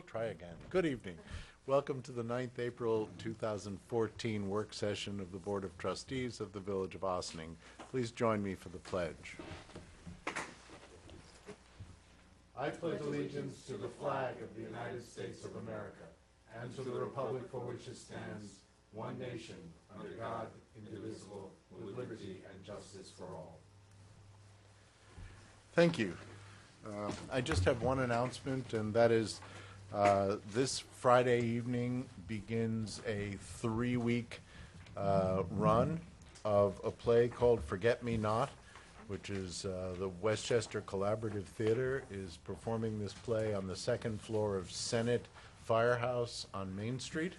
We'll try again. Good evening. Welcome to the 9th April 2014 work session of the Board of Trustees of the Village of Ossining. Please join me for the pledge. I pledge allegiance to the flag of the United States of America and to the republic for which it stands, one nation, under God, indivisible, with liberty and justice for all. Thank you. I just have one announcement, and that is this Friday evening begins a 3-week run of a play called Forget Me Not, which is the Westchester Collaborative Theater is performing this play on the second floor of Senate Firehouse on Main Street.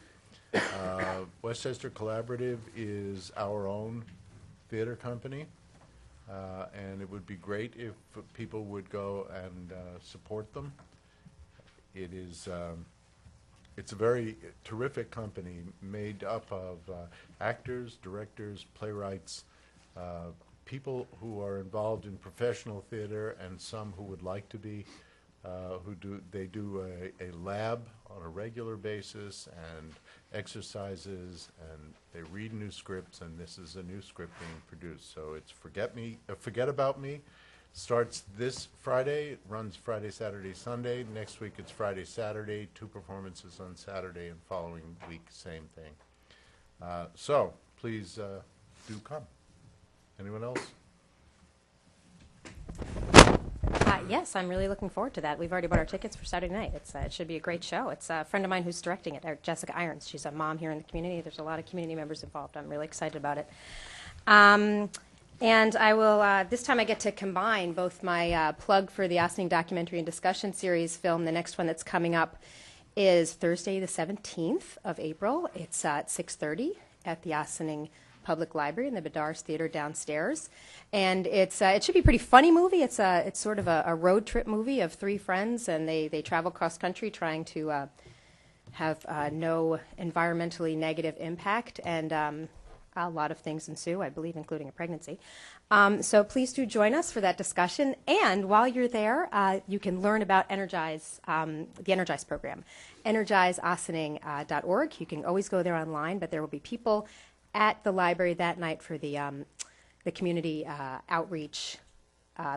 Westchester Collaborative is our own theater company. And it would be great if people would go and support them. It is, it's a very terrific company made up of actors, directors, playwrights, people who are involved in professional theater and some who would like to be, they do a lab on a regular basis and exercises, and they read new scripts, and this is a new script being produced. So it's Forget About Me. Starts this Friday, runs Friday, Saturday, Sunday. Next week it's Friday, Saturday, 2 performances on Saturday, and following week, same thing. So please do come. Anyone else? Yes, I'm really looking forward to that. We've already bought our tickets for Saturday night. It should be a great show. It's a friend of mine who's directing it, Jessica Irons. She's a mom here in the community. There's a lot of community members involved. I'm really excited about it. And I will, this time I get to combine both my plug for the Ossining Documentary and Discussion Series film. The next one that's coming up is Thursday the 17th of April. It's at 6:30 at the Ossining Public Library in the Bedars Theater downstairs, and it should be a pretty funny movie. It's sort of a road trip movie of 3 friends, and they travel cross country trying to have no environmentally negative impact, and a lot of things ensue, I believe, including a pregnancy. So please do join us for that discussion, and while you're there, you can learn about Energize, the Energize program, energizeossining.org. You can always go there online, but there will be people at the library that night for the community outreach,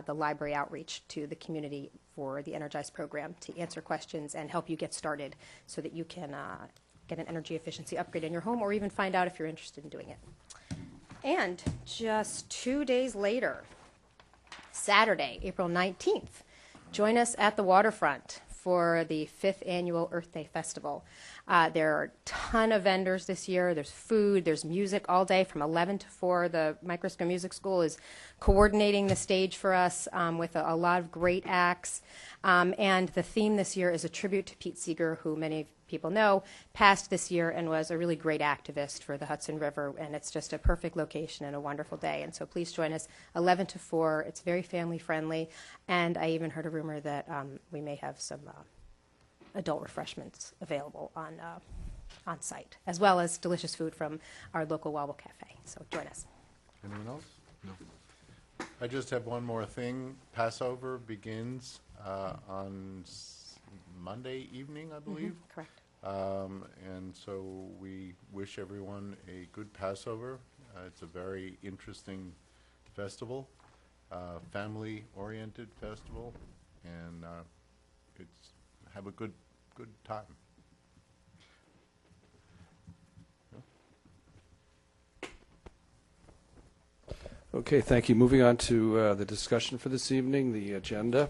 the library outreach to the community for the Energize program to answer questions and help you get started so that you can get an energy efficiency upgrade in your home or even find out if you're interested in doing it. And just 2 days later, Saturday, April 19th, join us at the waterfront for the 5th annual Earth Day Festival. There are a ton of vendors this year. There's food, there's music all day from 11 to 4. The Microscope Music School is coordinating the stage for us with a lot of great acts. And the theme this year is a tribute to Pete Seeger, who many people know, passed this year and was a really great activist for the Hudson River. And it's just a perfect location and a wonderful day. And so please join us 11 to 4. It's very family friendly. And I even heard a rumor that we may have some adult refreshments available on site, as well as delicious food from our local Wobble Cafe. So join us. Anyone else? No. I just have one more thing. Passover begins on Monday evening, I believe. Mm-hmm. Correct. And so we wish everyone a good Passover. It's a very interesting festival, family-oriented festival, and have a good time. Okay, thank you. Moving on to the discussion for this evening, the agenda.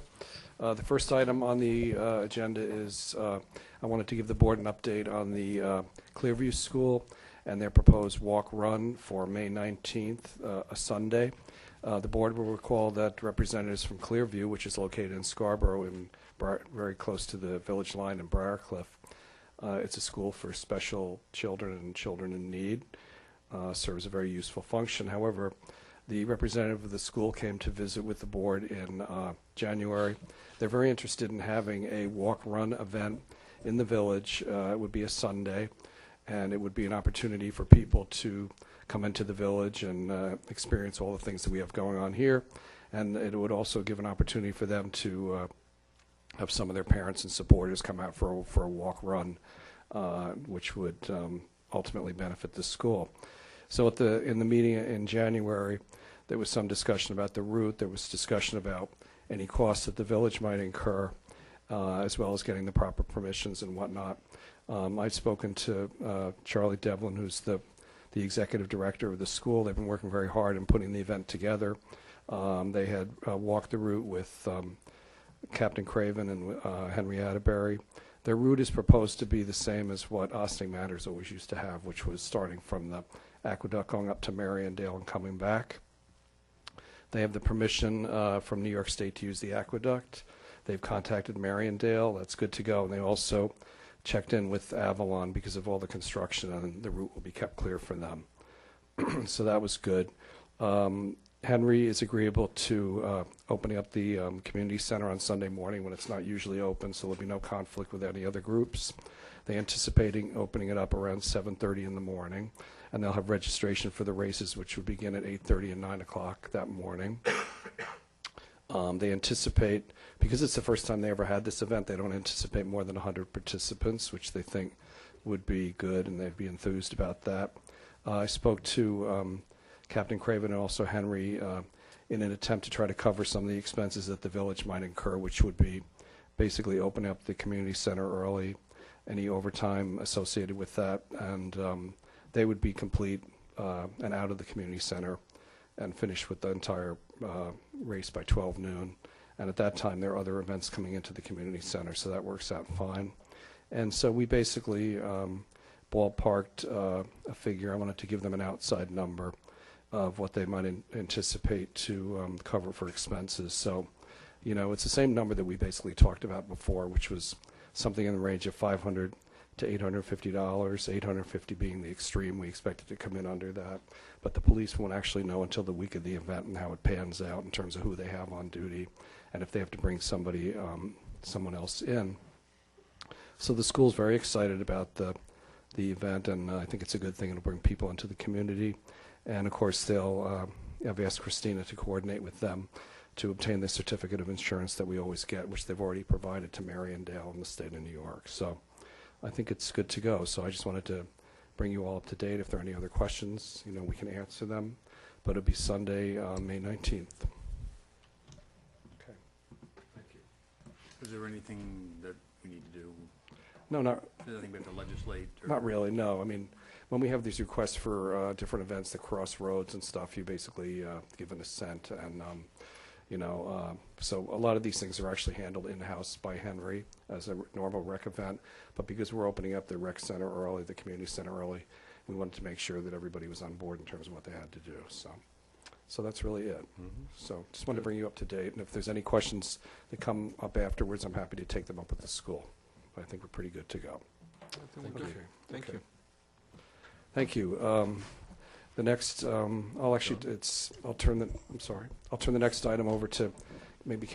The first item on the agenda is I wanted to give the board an update on the Clearview School and their proposed walk-run for May 19th, a Sunday. The board will recall that representatives from Clearview, which is located in Scarborough and very close to the village line in Briarcliff. It's a school for special children and children in need. Serves a very useful function. However, the representative of the school came to visit with the board in January. They're very interested in having a walk-run event in the village. It would be a Sunday, and it would be an opportunity for people to come into the village and experience all the things that we have going on here. And it would also give an opportunity for them to have some of their parents and supporters come out for a walk run, which would ultimately benefit the school. So in the meeting in January, there was some discussion about the route. There was discussion about any costs that the village might incur, as well as getting the proper permissions and whatnot. I've spoken to Charlie Devlin, who's the executive director of the school. They've been working very hard in putting the event together. They had walked the route with Captain Craven and Henry Atterbury. Their route is proposed to be the same as what Ossining Matters always used to have, which was starting from the aqueduct going up to Mariondale and coming back. They have the permission from New York State to use the aqueduct. They've contacted Mariondale. That's good to go. And they also checked in with Avalon because of all the construction, and the route will be kept clear for them. So that was good. Henry is agreeable to opening up the community center on Sunday morning when it's not usually open, so there'll be no conflict with any other groups. They're anticipating opening it up around 7:30 in the morning, and they'll have registration for the races, which would begin at 8:30 and 9 o'clock that morning. They anticipate, because it's the first time they ever had this event, they don't anticipate more than 100 participants, which they think would be good, and they'd be enthused about that. I spoke to Captain Craven and also Henry in an attempt to try to cover some of the expenses that the village might incur, which would be basically opening up the community center early, any overtime associated with that, and they would be complete and out of the community center and finish with the entire race by 12 noon. And at that time, there are other events coming into the community center, so that works out fine. And so we basically ballparked a figure. I wanted to give them an outside number of what they might anticipate to cover for expenses. So, you know, it's the same number that we basically talked about before, which was something in the range of $500 to $850, $850 being the extreme. We expected to come in under that. But the police won't actually know until the week of the event and how it pans out in terms of who they have on duty and if they have to bring somebody, someone else in. So the school's very excited about the event, and I think it's a good thing. It'll bring people into the community. And of course, I've asked Christina to coordinate with them to obtain the certificate of insurance that we always get, which they've already provided to Mariondale in the state of New York. So I think it's good to go. So I just wanted to bring you all up to date. If there are any other questions, you know, we can answer them. But it'll be Sunday, May 19th. Okay. Thank you. Is there anything that we need to do? No, Is there anything we have to legislate? Or not really, no. I mean, when we have these requests for different events that cross roads and stuff, you basically give an assent. And, you know, so a lot of these things are actually handled in-house by Henry as a normal rec event. But because we're opening up the rec center early, the community center early, we wanted to make sure that everybody was on board in terms of what they had to do. So that's really it. Mm-hmm. So just wanted to bring you up to date. And if there's any questions that come up afterwards, I'm happy to take them up with the school. But I think we're pretty good to go. Thank you. Thank you. Thank you. The next, I'll turn the next item over to maybe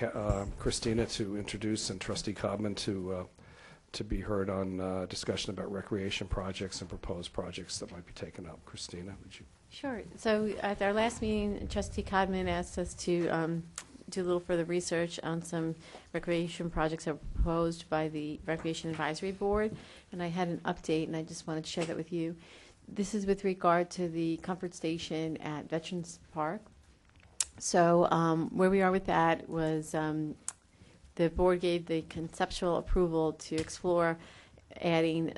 Christina to introduce, and Trustee Codman to be heard on discussion about recreation projects and proposed projects that might be taken up. Christina, would you? Sure. So at our last meeting, Trustee Codman asked us to do a little further research on some recreation projects that were proposed by the Recreation Advisory Board, and I had an update, and I just wanted to share that with you. This is with regard to the comfort station at Veterans Park. So where we are with that was the board gave the conceptual approval to explore adding,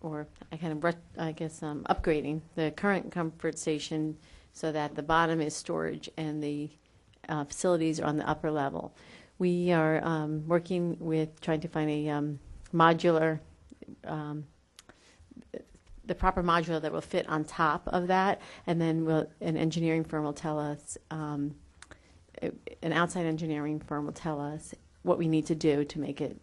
or upgrading the current comfort station so that the bottom is storage and the facilities are on the upper level. We are working with trying to find a modular, the proper modular that will fit on top of that, and then an engineering firm will tell us, an outside engineering firm will tell us what we need to do to make it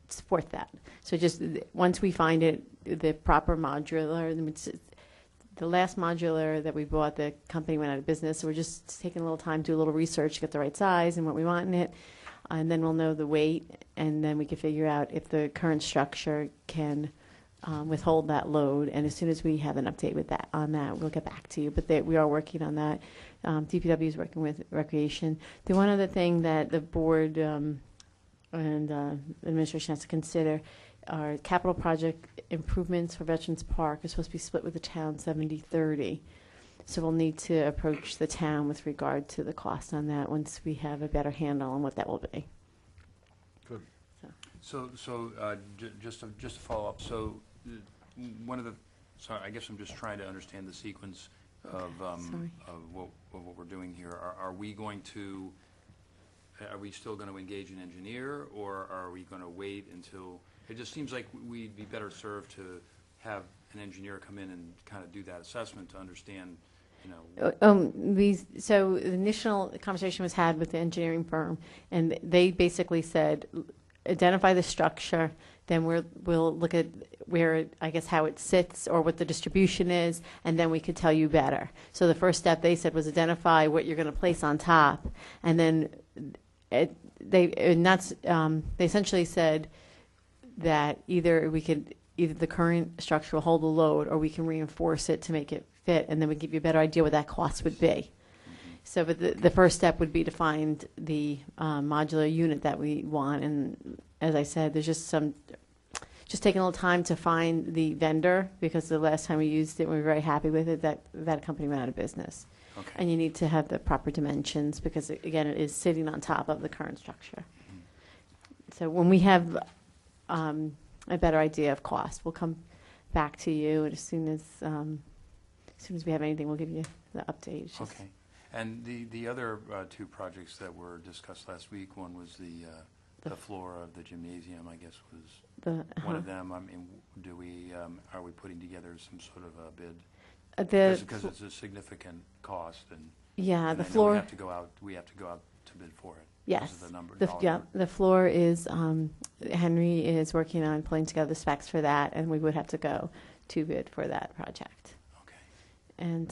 support that. So just once we find it, the proper modular, the last modular that we bought, the company went out of business, so we're just taking a little time to do a little research to get the right size and what we want in it, and then we'll know the weight, and then we can figure out if the current structure can withhold that load. And as soon as we have an update with that, on that, we'll get back to you. But we are working on that. DPW is working with Recreation. The one other thing that the board and administration has to consider are capital project improvements for Veterans Park are supposed to be split with the town 70-30. So we'll need to approach the town with regard to the cost on that once we have a better handle on what that will be. Good. So, just to follow up, so I guess I'm just trying to understand the sequence of Sorry. what we're doing here. Are we still going to engage an engineer, or are we going to wait until, it just seems like we'd be better served to have an engineer come in and kind of do that assessment to understand, So the initial conversation was had with the engineering firm, and they basically said, identify the structure, then we'll look at where, I guess, how it sits or what the distribution is, and then we could tell you better. So the first step, they said, was identify what you're going to place on top, and then they essentially said that either the current structure will hold the load, or we can reinforce it to make it fit, and then we give you a better idea what that cost would be. So, but the first step would be to find the modular unit that we want, and as I said, there's just taking a little time to find the vendor, because the last time we used it, we were very happy with it. That company went out of business. Okay. And you need to have the proper dimensions, because again, it is sitting on top of the current structure. So when we have a better idea of cost, we'll come back to you, and as soon as we have anything, we'll give you the update. It's just- Okay. And the other two projects that were discussed last week, one was the floor of the gymnasium, I guess, was one of them. I mean, are we putting together some sort of a bid? Because it's a significant cost, and yeah, and the I know floor. we have to go out to bid for it. Yes. Because of the number. The floor is, Henry is working on pulling together the specs for that, and we would have to go to bid for that project. Okay. And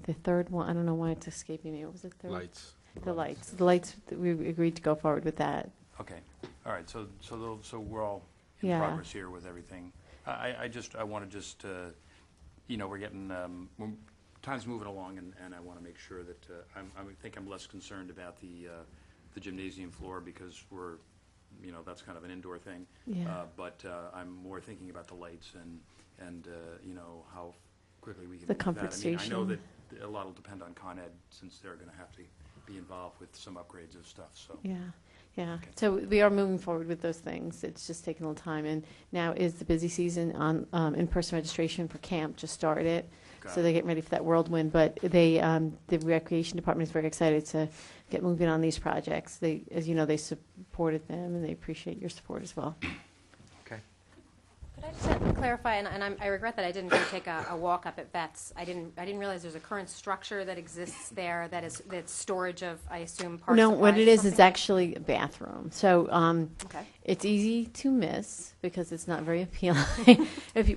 the third one, I don't know why it's escaping me. What was the third? Lights. The lights. The lights, we agreed to go forward with that. Okay. All right. So we're all in Yeah. progress here with everything. I want to just, we're getting, time's moving along, and I want to make sure that, I think I'm less concerned about the gymnasium floor, because that's kind of an indoor thing. Yeah. But I'm more thinking about the lights and how quickly we can The move comfort that. I mean, I know station. that a lot will depend on Con Ed, since they're going to have to be involved with some upgrades of stuff, so. Yeah. Okay. So we are moving forward with those things. It's just taking a little time. And now is the busy season on in-person registration for camp just started. Got So it. they're getting ready for that whirlwind. But the Recreation Department is very excited to get moving on these projects. They, as you know, they supported them, and they appreciate your support as well. Okay. Could I just clarify, and I regret that I didn't go take a walk up at Vets. I didn't realize there's a current structure that exists there that's storage of, I assume, parts. No, what it is something? actually a bathroom. So Okay. it's easy to miss because it's not very appealing.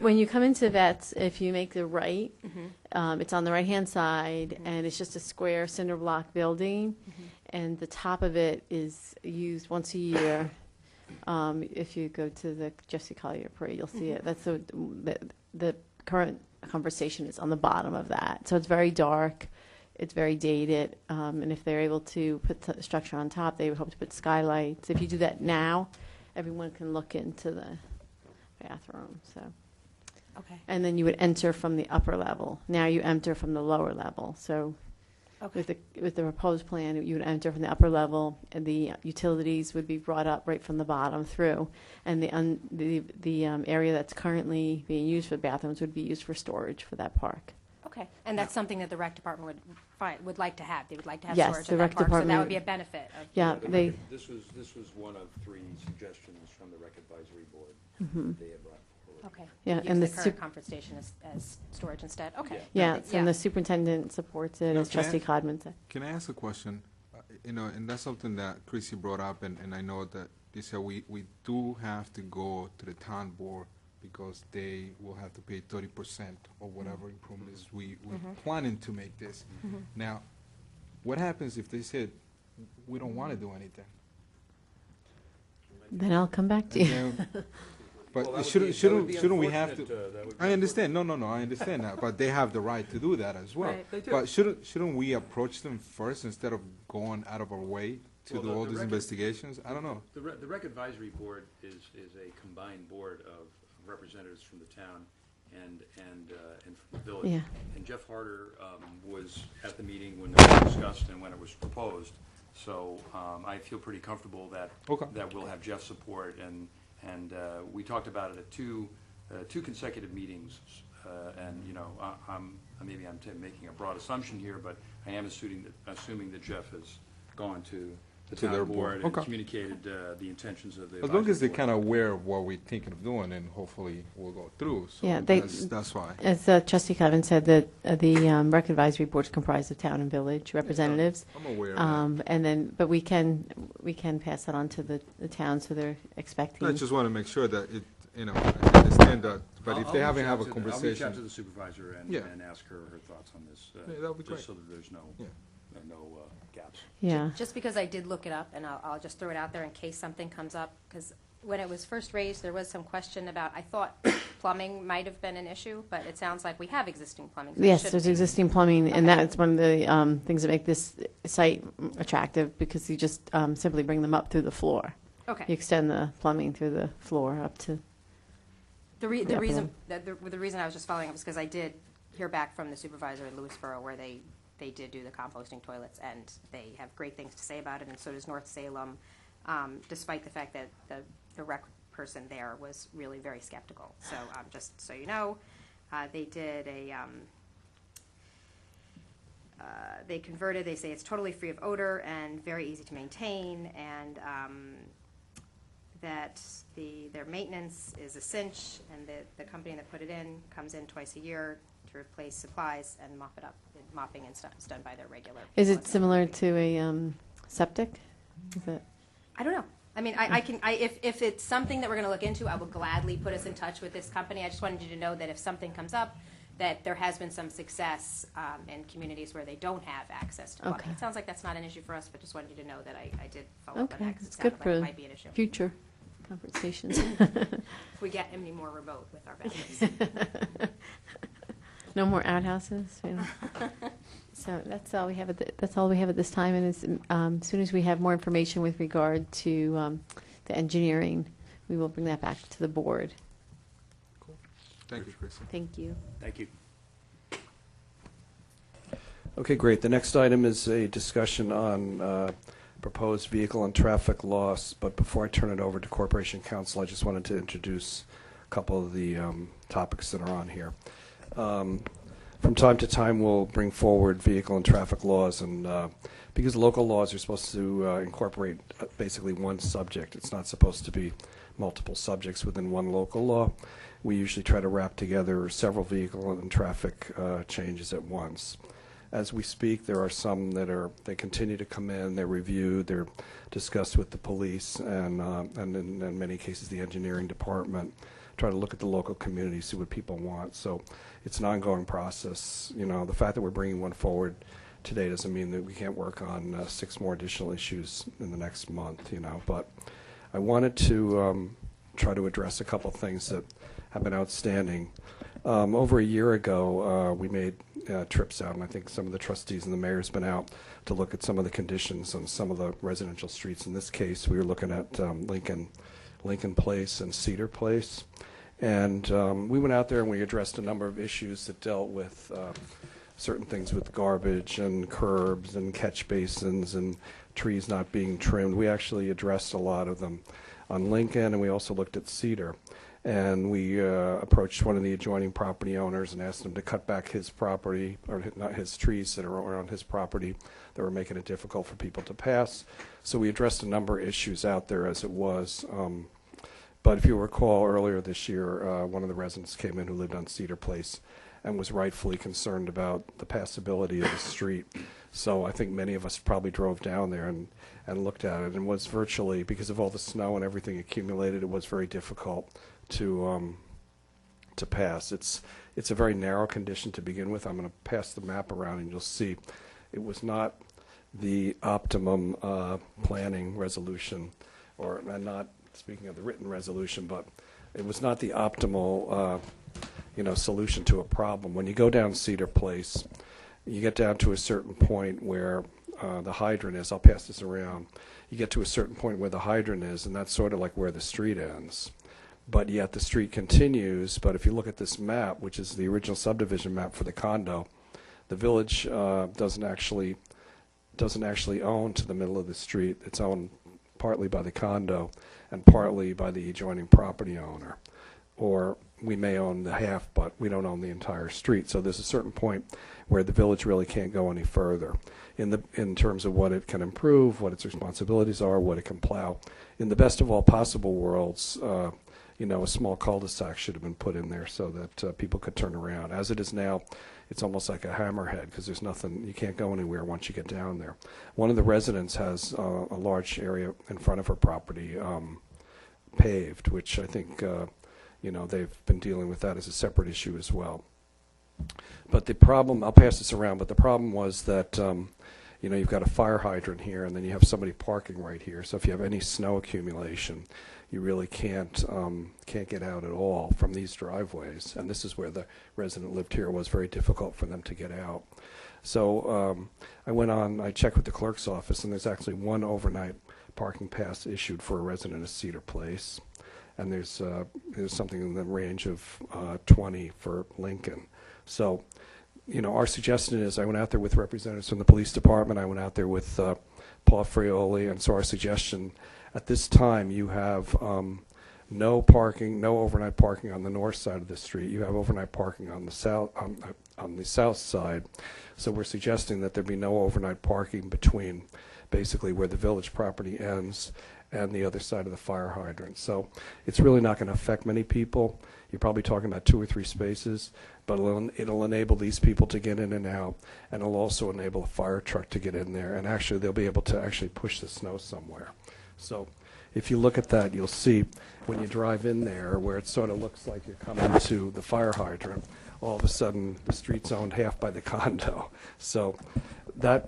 When you come into Vets, if you make the right, it's on the right-hand side, and it's just a square cinder block building, and the top of it is used once a year. If you go to the Jesse Collier Parade, you'll see it. That's the current conversation is on the bottom of that. So it's very dark. It's very dated. And if they're able to put the structure on top, they would hope to put skylights. If you do that now, everyone can look into the bathroom. So, Okay. and then you would enter from the upper level. Now you enter from the lower level. So Okay. with the proposed plan, you would enter from the upper level, and the utilities would be brought up right from the bottom through, and the area that's currently being used for bathrooms would be used for storage for that park. Okay. And that's something that the rec department would like to have. They would like to have Yes, storage the at that rec park. So that department- would be a benefit of. Yeah, they. This was one of 3 suggestions from the Rec Advisory Board that they had brought forward. Okay. Yeah, Use and the the current conference station as storage instead. Okay. Yes, and the superintendent supports it, Now, as can I- Trustee Codman said. Can I ask a question? And that's something that Chrissy brought up, and I know that they said we do have to go to the town board because they will have to pay 30% of whatever improvements we're planning to make this. Now, what happens if they said, we don't want to do anything? Then I'll come back to you. And then But shouldn't we have to? I understand. No. I understand that. But they have the right to do that as well. Right. They do. But shouldn't we approach them first instead of going out of our way to do all these investigations? I don't know. The Rec Advisory Board is a combined board of representatives from the town and from the village. Yeah. And Jeff Harder was at the meeting when it was discussed and when it was proposed. So I feel pretty comfortable that Okay. that we'll have Jeff's support. And we talked about it at two consecutive meetings. And you know, maybe I'm making a broad assumption here, but I am assuming that Jeff has gone to the To their town board. board and Okay. communicated the intentions of the As long as they're advisory kind board. of aware of what we're thinking of doing, and hopefully we'll go through. So Yeah, that's why. As Trustee Codman said, that the Rec Advisory Board is comprised of town and village representatives. I'm aware of that. And then, but we can pass that on to the town, so they're expecting. I just want to make sure that it, you know, I understand that. But if they I'll haven't reach have out a to I'll reach out to conversation, the supervisor and Yeah. ask her thoughts on this. Yeah, that'd be great. Just so that there's no Yeah. gaps. Yeah. Just because I did look it up, and I'll just throw it out there in case something comes up, because when it was first raised, there was some question about, I thought plumbing might have been an issue, but it sounds like we have existing plumbing. So it Yes, shouldn't there's be. existing plumbing, and Okay. that's one of the things that make this site attractive, because you just simply bring them up through the floor. You Okay. extend the plumbing through the floor up to, The Yeah, reason, the reason I was just following up is because I did hear back from the supervisor in Lewisboro where they did do the composting toilets, and they have great things to say about it, and so does North Salem, despite the fact that the rec person there was really very skeptical. So just so you know, they did they converted, they say it's totally free of odor and very easy to maintain, and that their maintenance is a cinch, and the company that put it in comes in twice a year to replace supplies and mop it up. Mopping and stuff is done by their regular. is people. it similar to a septic? Is it? I don't know. I mean, if it's something that we're going to look into, I will gladly put us in touch with this company. I just wanted you to know that if something comes up, that there has been some success in communities where they don't have access to plumbing. Okay. It sounds like that's not an issue for us, but just wanted you to know that I did follow up on Okay, that, 'cause it's it good sounded like it for might be an issue. future conversations. If we get any more remote with our bathrooms. No more outhouses, you know. So that's all we have that's all we have at this time, and as soon as we have more information with regard to the engineering, we will bring that back to the board. thank you, Chris. Thank you. Thank you. Okay, great. The next item is a discussion on proposed vehicle and traffic loss. But before I turn it over to Corporation Counsel, I just wanted to introduce a couple of the topics that are on here. From time to time, we'll bring forward vehicle and traffic laws, and because local laws are supposed to incorporate basically one subject, it's not supposed to be multiple subjects within one local law. We usually try to wrap together several vehicle and traffic changes at once. As we speak, there are some they continue to come in, they're reviewed, they're discussed with the police, and in many cases the engineering department. Try to look at the local community, see what people want. So it's an ongoing process. You know, the fact that we're bringing one forward today doesn't mean that we can't work on 6 more additional issues in the next month, you know. But I wanted to try to address a couple things that have been outstanding. Over a year ago, we made trips out, and I think some of the trustees and the mayor's been out to look at some of the conditions on some of the residential streets. In this case, we were looking at Lincoln Place and Cedar Place. And we went out there and we addressed a number of issues that dealt with certain things with garbage and curbs and catch basins and trees not being trimmed. We actually addressed a lot of them on Lincoln, and we also looked at Cedar. And we approached one of the adjoining property owners and asked him to cut back his property, or not his trees that are on his property that were making it difficult for people to pass. So we addressed a number of issues out there as it was. But if you recall, earlier this year, one of the residents came in who lived on Cedar Place and was rightfully concerned about the passability of the street. So I think many of us probably drove down there and looked at it, and was virtually, because of all the snow and everything accumulated, it was very difficult to pass. It's a very narrow condition to begin with. I'm going to pass the map around, and you'll see it was not the optimum planning resolution, and not speaking of the written resolution, but it was not the optimal, solution to a problem. When you go down Cedar Place, you get down to a certain point where the hydrant is. I'll pass this around. You get to a certain point where the hydrant is, and that's sort of like where the street ends. But yet the street continues. But if you look at this map, which is the original subdivision map for the condo, the village doesn't actually own to the middle of the street. It's owned partly by the condo and partly by the adjoining property owner. Or we may own the half, but we don't own the entire street. So there's a certain point where the village really can't go any further in terms of what it can improve, what its responsibilities are, what it can plow. In the best of all possible worlds, a small cul-de-sac should have been put in there so that people could turn around. As it is now, it's almost like a hammerhead because there's nothing, you can't go anywhere once you get down there. One of the residents has a large area in front of her property paved, which I think, they've been dealing with that as a separate issue as well. But the problem, I'll pass this around, but the problem was that, you've got a fire hydrant here and then you have somebody parking right here. So if you have any snow accumulation, you really can't get out at all from these driveways. And this is where the resident lived here. It was very difficult for them to get out. So I checked with the clerk's office, and there's actually one overnight parking pass issued for a resident of Cedar Place. And there's something in the range of 20 for Lincoln. So, our suggestion is, I went out there with representatives from the police department. I went out there with Paul Frioli, and so our suggestion at this time, you have no overnight parking on the north side of the street. You have overnight parking on the south side. So we're suggesting that there be no overnight parking between basically where the village property ends and the other side of the fire hydrant. So it's really not going to affect many people. You're probably talking about 2 or 3 spaces, but it'll enable these people to get in and out, and it'll also enable a fire truck to get in there, and actually they'll be able to actually push the snow somewhere. So if you look at that, you'll see when you drive in there where it sort of looks like you're coming to the fire hydrant, all of a sudden the street's owned half by the condo. So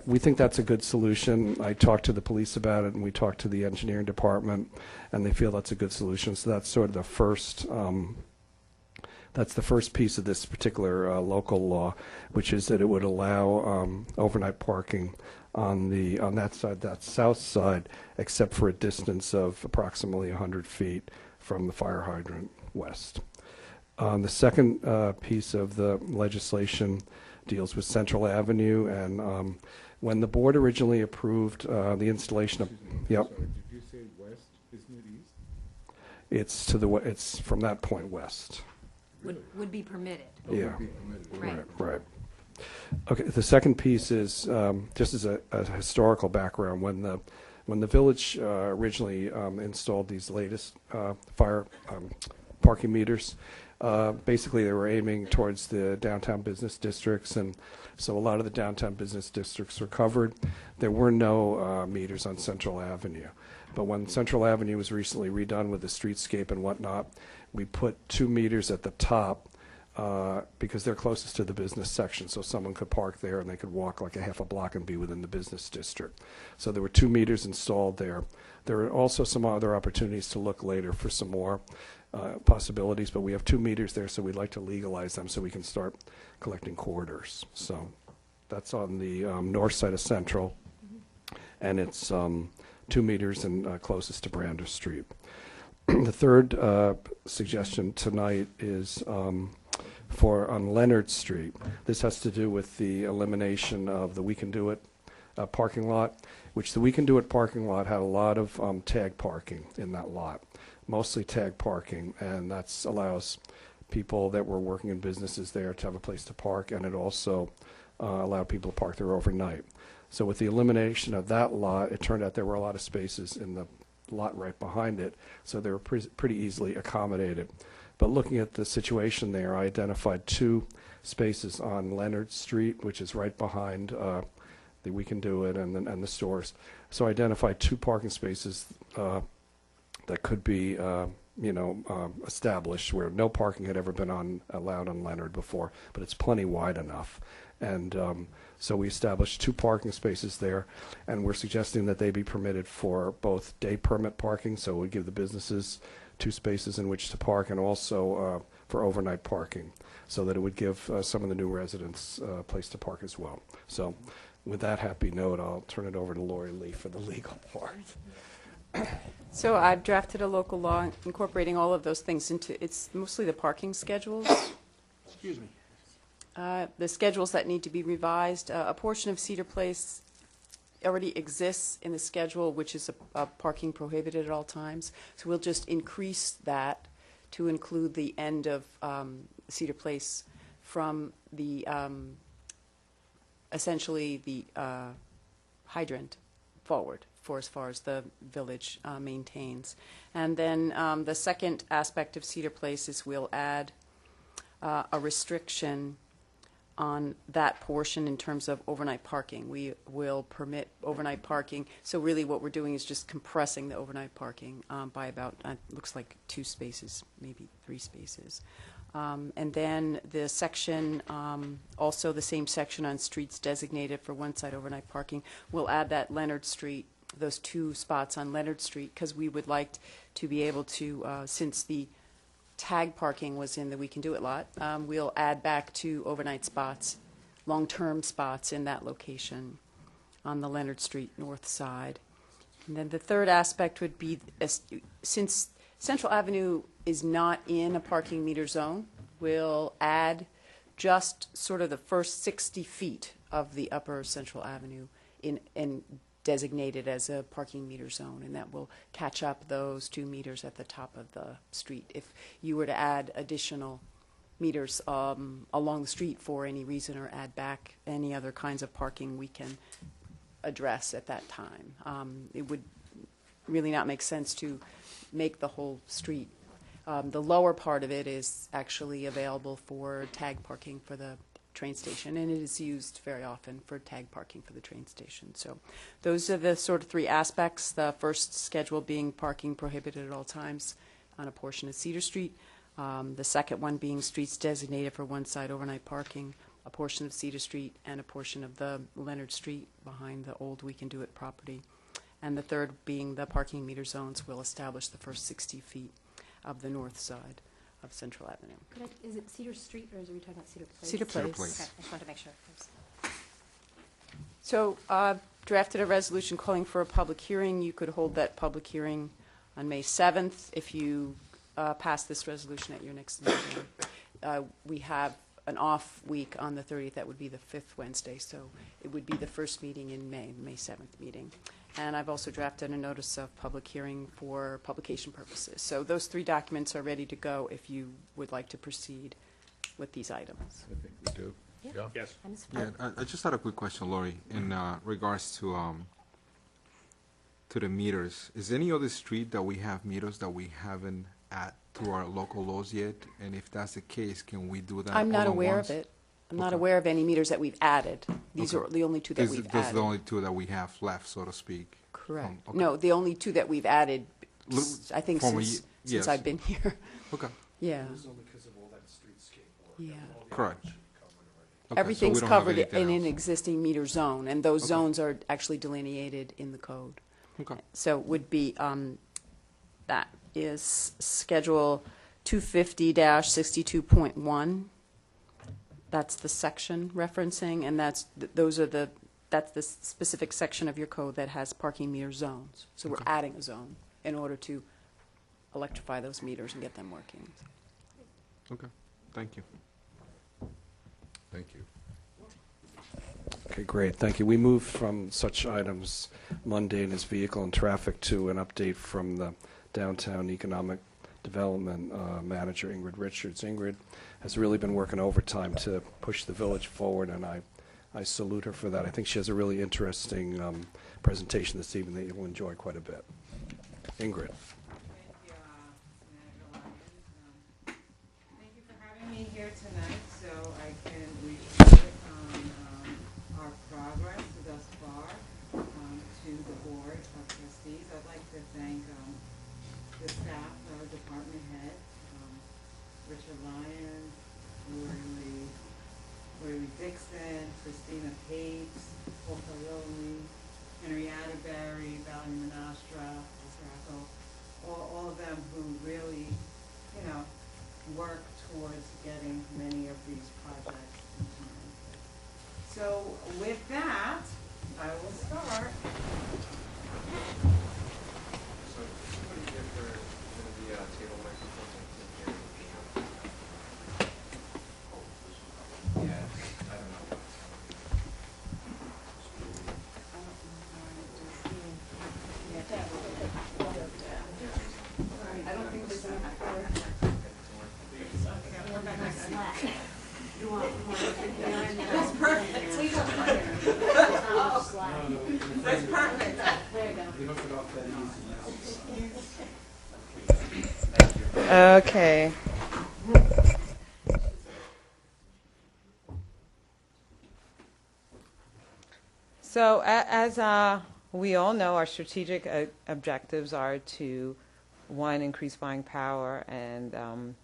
we think that's a good solution. I talked to the police about it, and we talked to the engineering department, and they feel that's a good solution. So that's sort of the first piece of this particular local law, which is that it would allow overnight parking on that side, that south side, except for a distance of approximately 100 feet from the fire hydrant west. The second piece of the legislation deals with Central Avenue, and when the board originally approved the installation of, yep. Sorry, did you say west? Isn't it east? It's from that point west. Would be permitted. Yeah. Right. Right. Okay. The second piece is just as a historical background. When the village originally installed these latest fire parking meters, basically they were aiming towards the downtown business districts, and so a lot of the downtown business districts were covered. There were no meters on Central Avenue. But when Central Avenue was recently redone with the streetscape and whatnot, we put 2 meters at the top because they're closest to the business section, so someone could park there and they could walk like a half a block and be within the business district. So there were 2 meters installed there. There are also some other opportunities to look later for some more possibilities, but we have 2 meters there, so we'd like to legalize them so we can start collecting quarters. So that's on the north side of Central, and it's 2 meters and closest to Brander Street. The third suggestion tonight is on Leonard Street. This has to do with the elimination of the We Can Do It parking lot, which the We Can Do It parking lot had a lot of tag parking in that lot, mostly tag parking, and that allows people that were working in businesses there to have a place to park, and it also allowed people to park there overnight. So with the elimination of that lot, it turned out there were a lot of spaces in the lot right behind it, so they were pretty easily accommodated. But looking at the situation there, I identified 2 spaces on Leonard Street, which is right behind the We Can Do It and the stores. So I identified 2 parking spaces that could be established where no parking had ever been allowed on Leonard before, but it's plenty wide enough. And so we established 2 parking spaces there, and we're suggesting that they be permitted for both day permit parking, so we give the businesses 2 spaces in which to park, and also for overnight parking, so that it would give some of the new residents a place to park as well. So with that happy note, I'll turn it over to Lori Lee for the legal part. So I've drafted a local law incorporating all of those things into, it's mostly the parking schedules. Excuse me. The schedules that need to be revised. A portion of Cedar Place already exists in the schedule, which is a parking prohibited at all times. So we'll just increase that to include the end of Cedar Place from the, essentially the hydrant forward for as far as the village maintains. And then the second aspect of Cedar Place is we'll add a restriction on that portion in terms of overnight parking. We will permit overnight parking. So really what we're doing is just compressing the overnight parking by about, looks like 2 spaces, maybe 3 spaces. And then the section, also the same section on streets designated for one-side overnight parking, we'll add that Leonard Street, those 2 spots on Leonard Street, because we would like to be able to, since the tag parking was in the We Can Do It lot, we'll add back 2 overnight spots, long-term spots in that location on the Leonard Street north side. And then the third aspect would be, since Central Avenue is not in a parking meter zone, we'll add just sort of the first 60 feet of the upper Central Avenue in designated as a parking meter zone, and that will catch up those 2 meters at the top of the street. If you were to add additional meters along the street for any reason, or add back any other kinds of parking, we can address at that time. It would really not make sense to make the whole street. The lower part of it is actually available for tag parking for the train station, and it is used very often for tag parking for the train station. So those are the sort of 3 aspects. The first schedule being parking prohibited at all times on a portion of Cedar Street. The second one being streets designated for one-side overnight parking, a portion of Cedar Street and a portion of the Leonard Street behind the old We Can Do It property. And the third being the parking meter zones will establish the first 60 feet of the north side of Central Avenue. Is it Cedar Street, or are we talking about Cedar Place? Cedar Place. Cedar Place. Okay, I just wanted to make sure. So drafted a resolution calling for a public hearing. You could hold that public hearing on May 7th if you pass this resolution at your next meeting. We have an off week on the 30th. That would be the 5th Wednesday, so it would be the first meeting in May, May 7th meeting. And I've also drafted a notice of public hearing for publication purposes. So those 3 documents are ready to go if you would like to proceed with these items. I think we do. Yeah. Yes. I'm just- Yeah, I just had a quick question, Lori, in regards to the meters. Is any other street that we have meters that we haven't add through our local laws yet? And if that's the case, can we do that I'm not all at aware once? of it. I'm not Okay. aware of any meters that we've added. These Okay. are the only 2 that we've Those are the added. only 2 that we have left, so to speak. Correct. Okay. No, the only 2 that we've added, Li- I think, from a since ye- yes. I've been here. Okay, Yeah, only because of all that streetscape work. yeah. correct. Okay, so we Everything's don't have covered anything in an else. existing meter zone, and those Okay. zones are actually delineated in the code. Okay, So it would be, that is Schedule 250-62.1. That's the section referencing, and that's the specific section of your code that has parking meter zones. So we're Okay. adding a zone in order to electrify those meters and get them working. okay, thank you. Thank you. Okay, great, thank you. We moved from such items mundane as vehicle and traffic to an update from the Downtown Economic Development Manager, Ingrid Richards. Ingrid has really been working overtime to push the village forward, and I salute her for that. I think she has a really interesting presentation this evening that you'll enjoy quite a bit. Ingrid. Thank you, everyone. Thank you for having me here tonight so I can report on our progress thus far to the Board of Trustees. I'd like to thank the staff, our department Dixon, Christina Pates, Walter Lilly, Henrietta Berry, Valerie Menastra, all of them who really, work towards getting many of these projects implemented. So with that, I will start. So, what do you get for the table microphones and yeah, I don't know. I don't think there's enough. That's perfect. That's perfect. Okay. So as we all know, our strategic objectives are to, one, increase buying power, and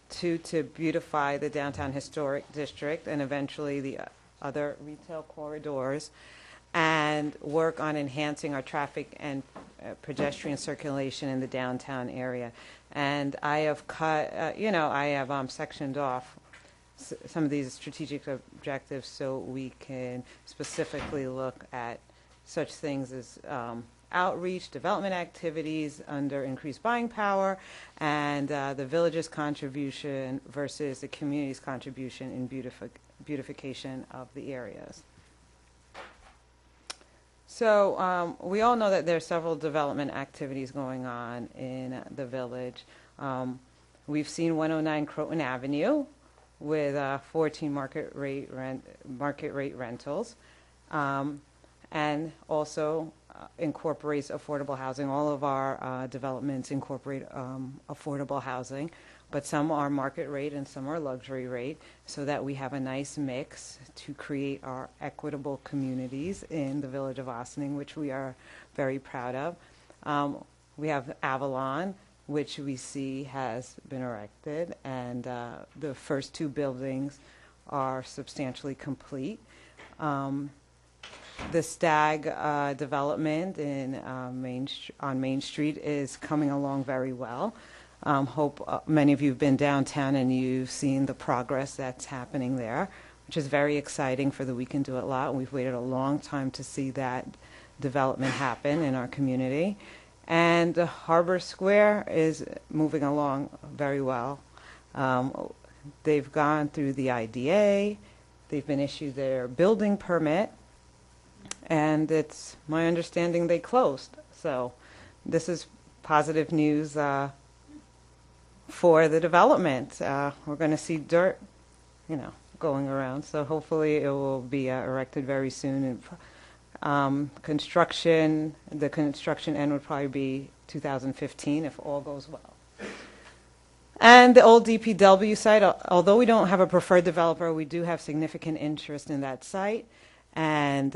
two, to beautify the downtown historic district and eventually the other retail corridors, and work on enhancing our traffic and pedestrian circulation in the downtown area. And I have cut, I have sectioned off some of these strategic objectives so we can specifically look at such things as outreach, development activities under increased buying power, and the village's contribution versus the community's contribution in beautification of the areas. So we all know that there are several development activities going on in the village. We've seen 109 Croton Avenue with 14 market rate rentals, and also incorporates affordable housing. All of our developments incorporate affordable housing, but some are market rate and some are luxury rate, so that we have a nice mix to create our equitable communities in the village of Ossining, which we are very proud of. We have Avalon, which we see has been erected, and the first two buildings are substantially complete. The Stag development on Main Street is coming along very well. Hope many of you have been downtown and you've seen the progress that's happening there, which is very exciting for the We Can Do It lot. We've waited a long time to see that development happen in our community. And Harbor Square is moving along very well. They've gone through the IDA. They've been issued their building permit. And it's my understanding they closed. So this is positive news for the development. We're going to see dirt, going around. So hopefully it will be erected very soon. And the construction end would probably be 2015 if all goes well. And the old DPW site, although we don't have a preferred developer, we do have significant interest in that site. And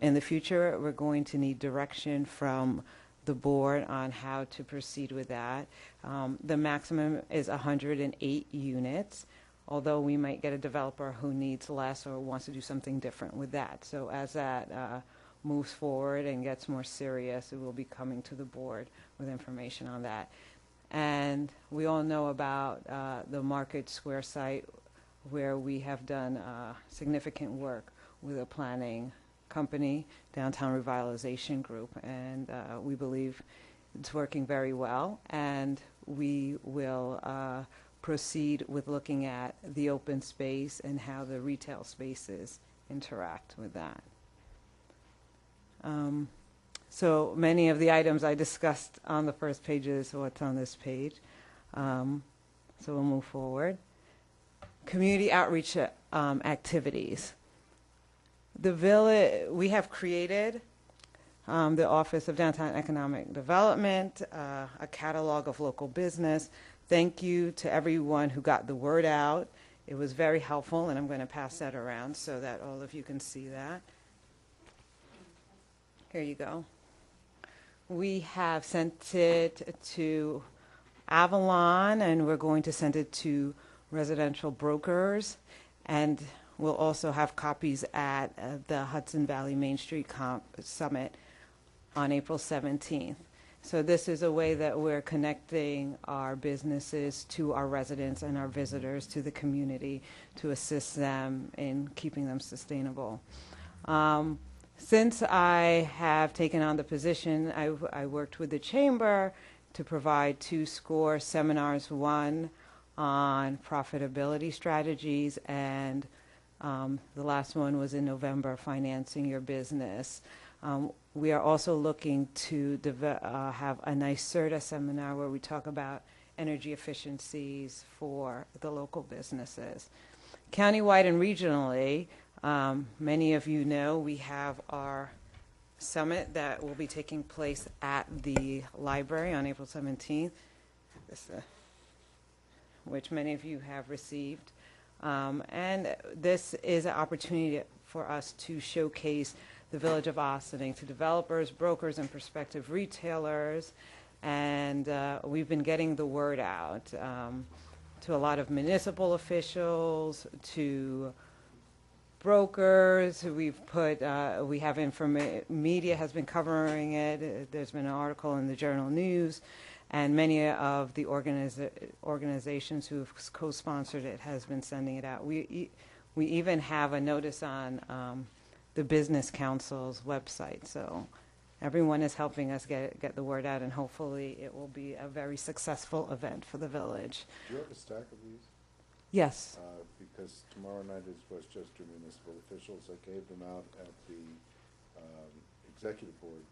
in the future, we're going to need direction from the board on how to proceed with that. The maximum is 108 units, although we might get a developer who needs less or wants to do something different with that. So as that moves forward and gets more serious, it will be coming to the board with information on that. And we all know about the Market Square site, where we have done significant work with a planning company, Downtown Revitalization Group, and we believe it's working very well, and we will proceed with looking at the open space and how the retail spaces interact with that. So many of the items I discussed on the first page is what's on this page. So we'll move forward. Community outreach activities. The village, we have created the Office of Downtown Economic Development, a catalog of local business. Thank you to everyone who got the word out. It was very helpful, and I'm going to pass that around so that all of you can see that. Here you go. We have sent it to Avalon, and we're going to send it to residential brokers, and we'll also have copies at the Hudson Valley Main Street Summit on April 17th. So this is a way that we're connecting our businesses to our residents and our visitors to the community to assist them in keeping them sustainable. Since I have taken on the position, I worked with the Chamber to provide 2 seminars, one on profitability strategies, and the last one was in November, financing your business. We are also looking to have a NYSERDA seminar where we talk about energy efficiencies for the local businesses. Countywide and regionally, many of you know we have our summit that will be taking place at the library on April 17th, which many of you have received. And this is an opportunity for us to showcase the Village of Ossining to developers, brokers, and prospective retailers. And we've been getting the word out to a lot of municipal officials, to brokers. We've put, we have media has been covering it. There's been an article in the Journal News, and many of the organizations who have co-sponsored it has been sending it out. We even have a notice on the Business Council's website. So everyone is helping us get the word out, and hopefully it will be a very successful event for the village. Do you have a stack of these? Yes. Because tomorrow night is Westchester municipal officials. I gave them out at the executive board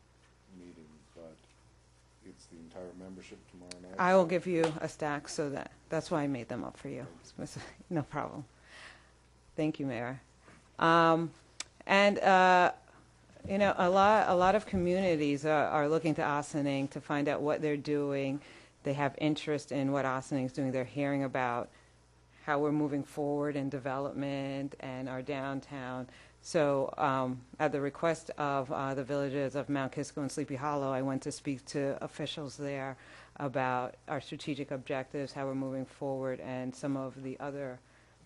meeting, but it's the entire membership tomorrow night. I will give you a stack, so that's why I made them up for you. No problem. Thank you, Mayor. You know, a lot of communities are looking to Ossining to find out what they're doing. They have interest in what Ossining is doing. They're hearing about how we're moving forward in development and our downtown. So at the request of the villages of Mount Kisco and Sleepy Hollow, I went to speak to officials there about our strategic objectives, how we're moving forward, and some of the other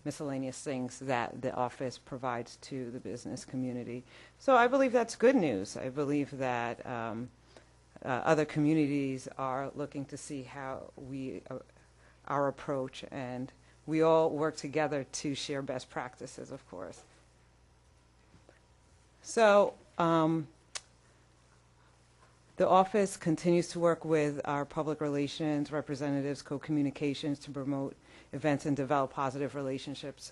miscellaneous things that the office provides to the business community. So I believe that's good news. I believe that other communities are looking to see how our approach, and we all work together to share best practices, of course. So the office continues to work with our public relations representatives, co-communications, to promote events and develop positive relationships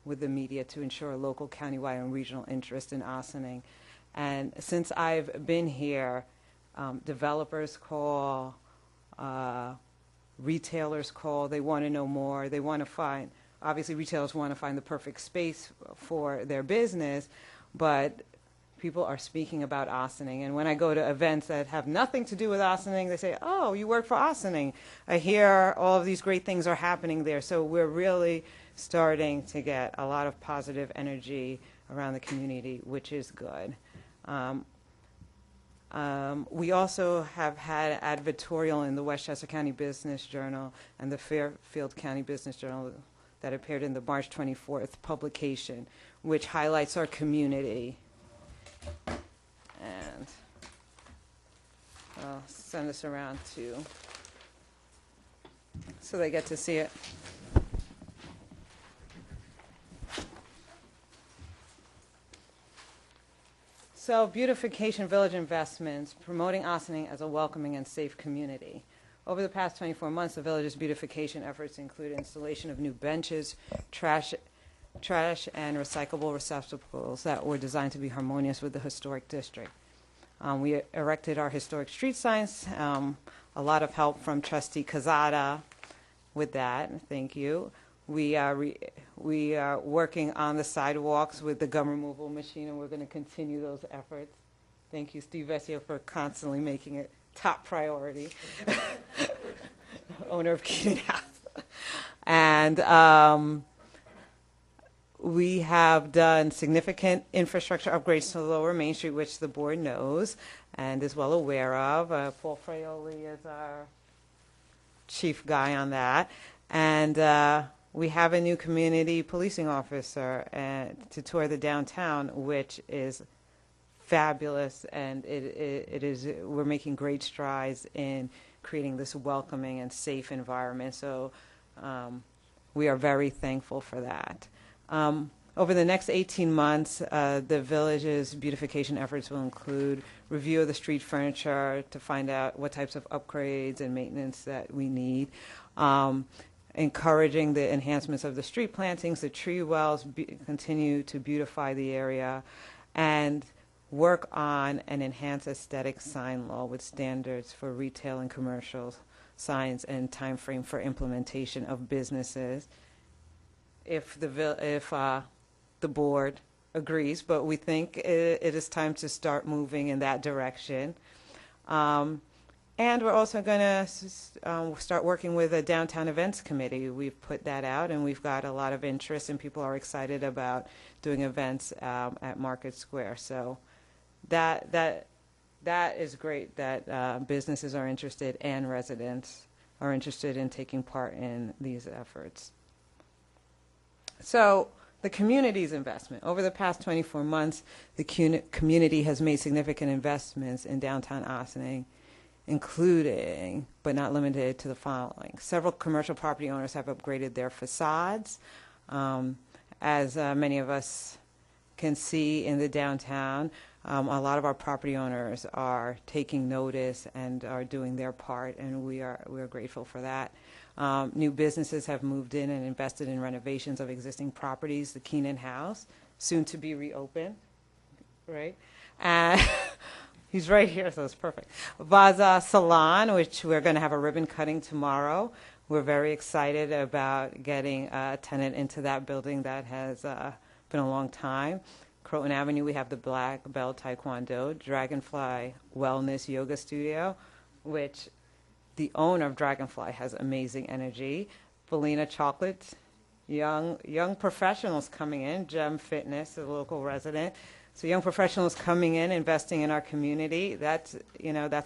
with the media to ensure local, countywide, and regional interest in Ossining. And since I've been here, developers call, retailers call. They want to know more. They want to find, obviously retailers want to find the perfect space for their business, but people are speaking about Ossining. And when I go to events that have nothing to do with Ossining, they say, oh, you work for Ossining. I hear all of these great things are happening there. So we're really starting to get a lot of positive energy around the community, which is good. We also have had advertorial in the Westchester County Business Journal and the Fairfield County Business Journal that appeared in the March 24th publication, which highlights our community. And I'll send this around too, so they get to see it. So, beautification village investments, promoting Ossining as a welcoming and safe community. Over the past 24 months, the village's beautification efforts include installation of new benches, trash and recyclable receptacles that were designed to be harmonious with the historic district. We erected our historic street signs. A lot of help from Trustee Cazada with that. Thank you. We are working on the sidewalks with the gum removal machine, and we're going to continue those efforts. Thank you, Steve Vesio, for constantly making it top priority. Owner of Keaton House. And we have done significant infrastructure upgrades to Lower Main Street, which the board knows and is well aware of. Paul Fraioli is our chief guy on that. And we have a new community policing officer to tour the downtown, which is fabulous, and it is, we're making great strides in creating this welcoming and safe environment. So we are very thankful for that. Over the next 18 months, the village's beautification efforts will include review of the street furniture to find out what types of upgrades and maintenance that we need, encouraging the enhancements of the street plantings, the tree wells, continue to beautify the area, and work on an enhanced aesthetic sign law with standards for retail and commercial signs and time frame for implementation of businesses. If the board agrees, but we think it is time to start moving in that direction. And we're also going to start working with a downtown events committee. We've put that out, and we've got a lot of interest, and people are excited about doing events at Market Square. So that is great that businesses are interested and residents are interested in taking part in these efforts. So the community's investment. Over the past 24 months, the community has made significant investments in downtown Ossining, including, but not limited to, the following. Several commercial property owners have upgraded their facades. As many of us can see in the downtown, a lot of our property owners are taking notice and are doing their part, and we are grateful for that. New businesses have moved in and invested in renovations of existing properties. The Keenan House, soon to be reopened, right? And he's right here, so it's perfect. Vaza Salon, which we're going to have a ribbon cutting tomorrow. We're very excited about getting a tenant into that building that has been a long time. Croton Avenue, we have the Black Belt Taekwondo, Dragonfly Wellness Yoga Studio, which the owner of Dragonfly has amazing energy. Felina Chocolate, young professionals coming in. Gem Fitness, a local resident. So young professionals coming in, investing in our community. That's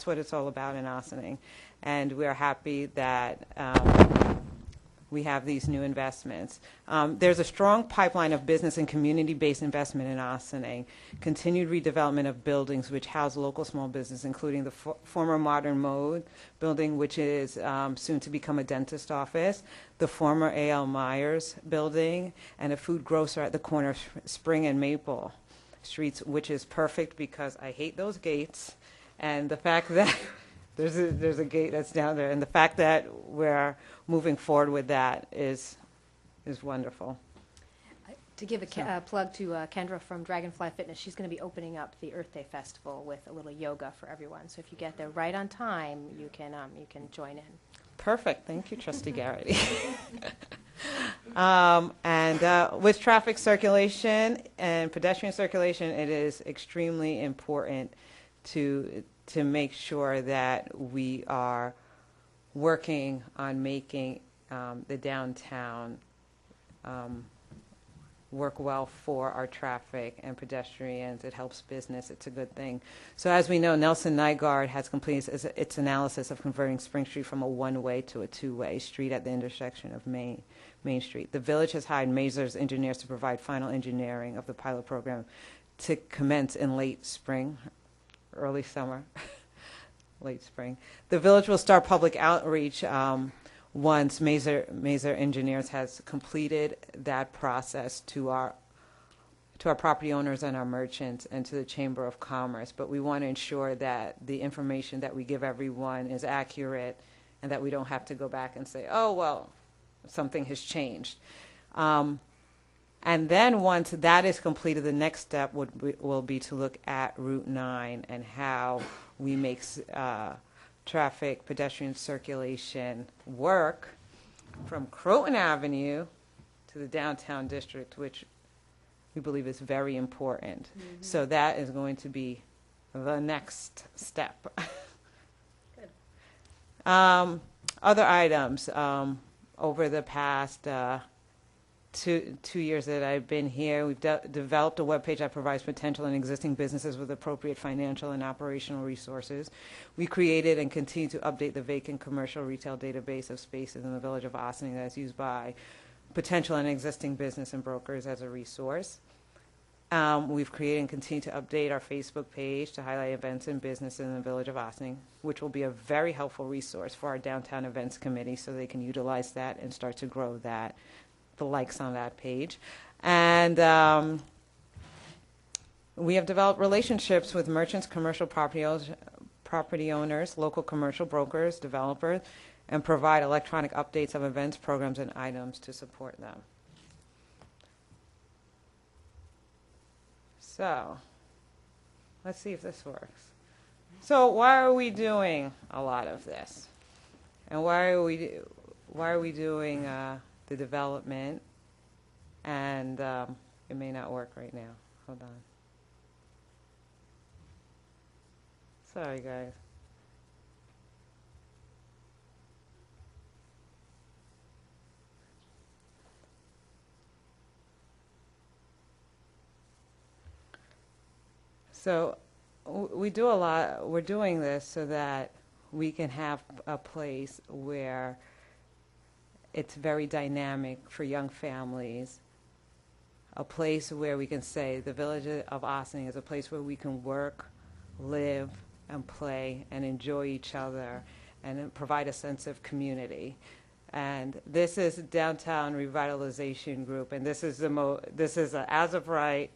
what it's all about in Ossining. And we are happy that we have these new investments. There's a strong pipeline of business and community-based investment in Ossining. Continued redevelopment of buildings which house local small business, including the former Modern Mode building, which is soon to become a dentist office, the former A.L. Myers building, and a food grocer at the corner of Spring and Maple Streets, which is perfect because I hate those gates. And the fact that there's a gate that's down there, and the fact that we're moving forward with that is wonderful. To give a plug to Kendra from Dragonfly Fitness, she's going to be opening up the Earth Day Festival with a little yoga for everyone. So if you get there right on time, you can join in. Perfect. Thank you, Trustee Garrity. And with traffic circulation and pedestrian circulation, it is extremely important to make sure that we are working on making the downtown work well for our traffic and pedestrians. It helps business. It's a good thing. So as we know, Nelson Nygaard has completed its analysis of converting Spring Street from a one-way to a two-way street at the intersection of Main Street. The village has hired Mazars engineers to provide final engineering of the pilot program to commence in late spring, early summer, late spring. The village will start public outreach once Mazar Engineers has completed that process to our property owners and our merchants and to the Chamber of Commerce. But we want to ensure that the information that we give everyone is accurate and that we don't have to go back and say, oh, well, something has changed. And then once that is completed, the next step will be to look at Route 9 and how we make traffic, pedestrian circulation work from Croton Avenue to the downtown district, which we believe is very important. Mm-hmm. So that is going to be the next step. Good. Other items over the past 2 years that I've been here, we've developed a webpage that provides potential and existing businesses with appropriate financial and operational resources. We created and continue to update the vacant commercial retail database of spaces in the village of Ossining that is used by potential and existing business and brokers as a resource. We've created and continue to update our Facebook page to highlight events and business in the Village of Ossining, which will be a very helpful resource for our Downtown Events Committee so they can utilize that and start to grow that, the likes on that page. And we have developed relationships with merchants, commercial property owners, local commercial brokers, developers, and provide electronic updates of events, programs, and items to support them. So, let's see if this works. So, why are we doing a lot of this? And why are we doing the development? And it may not work right now. Hold on. Sorry, guys. So we do a lot. We're doing this so that we can have a place where it's very dynamic for young families, a place where we can say the Village of Ossining is a place where we can work, live, and play and enjoy each other and provide a sense of community. And this is Downtown Revitalization Group, and this is a as of right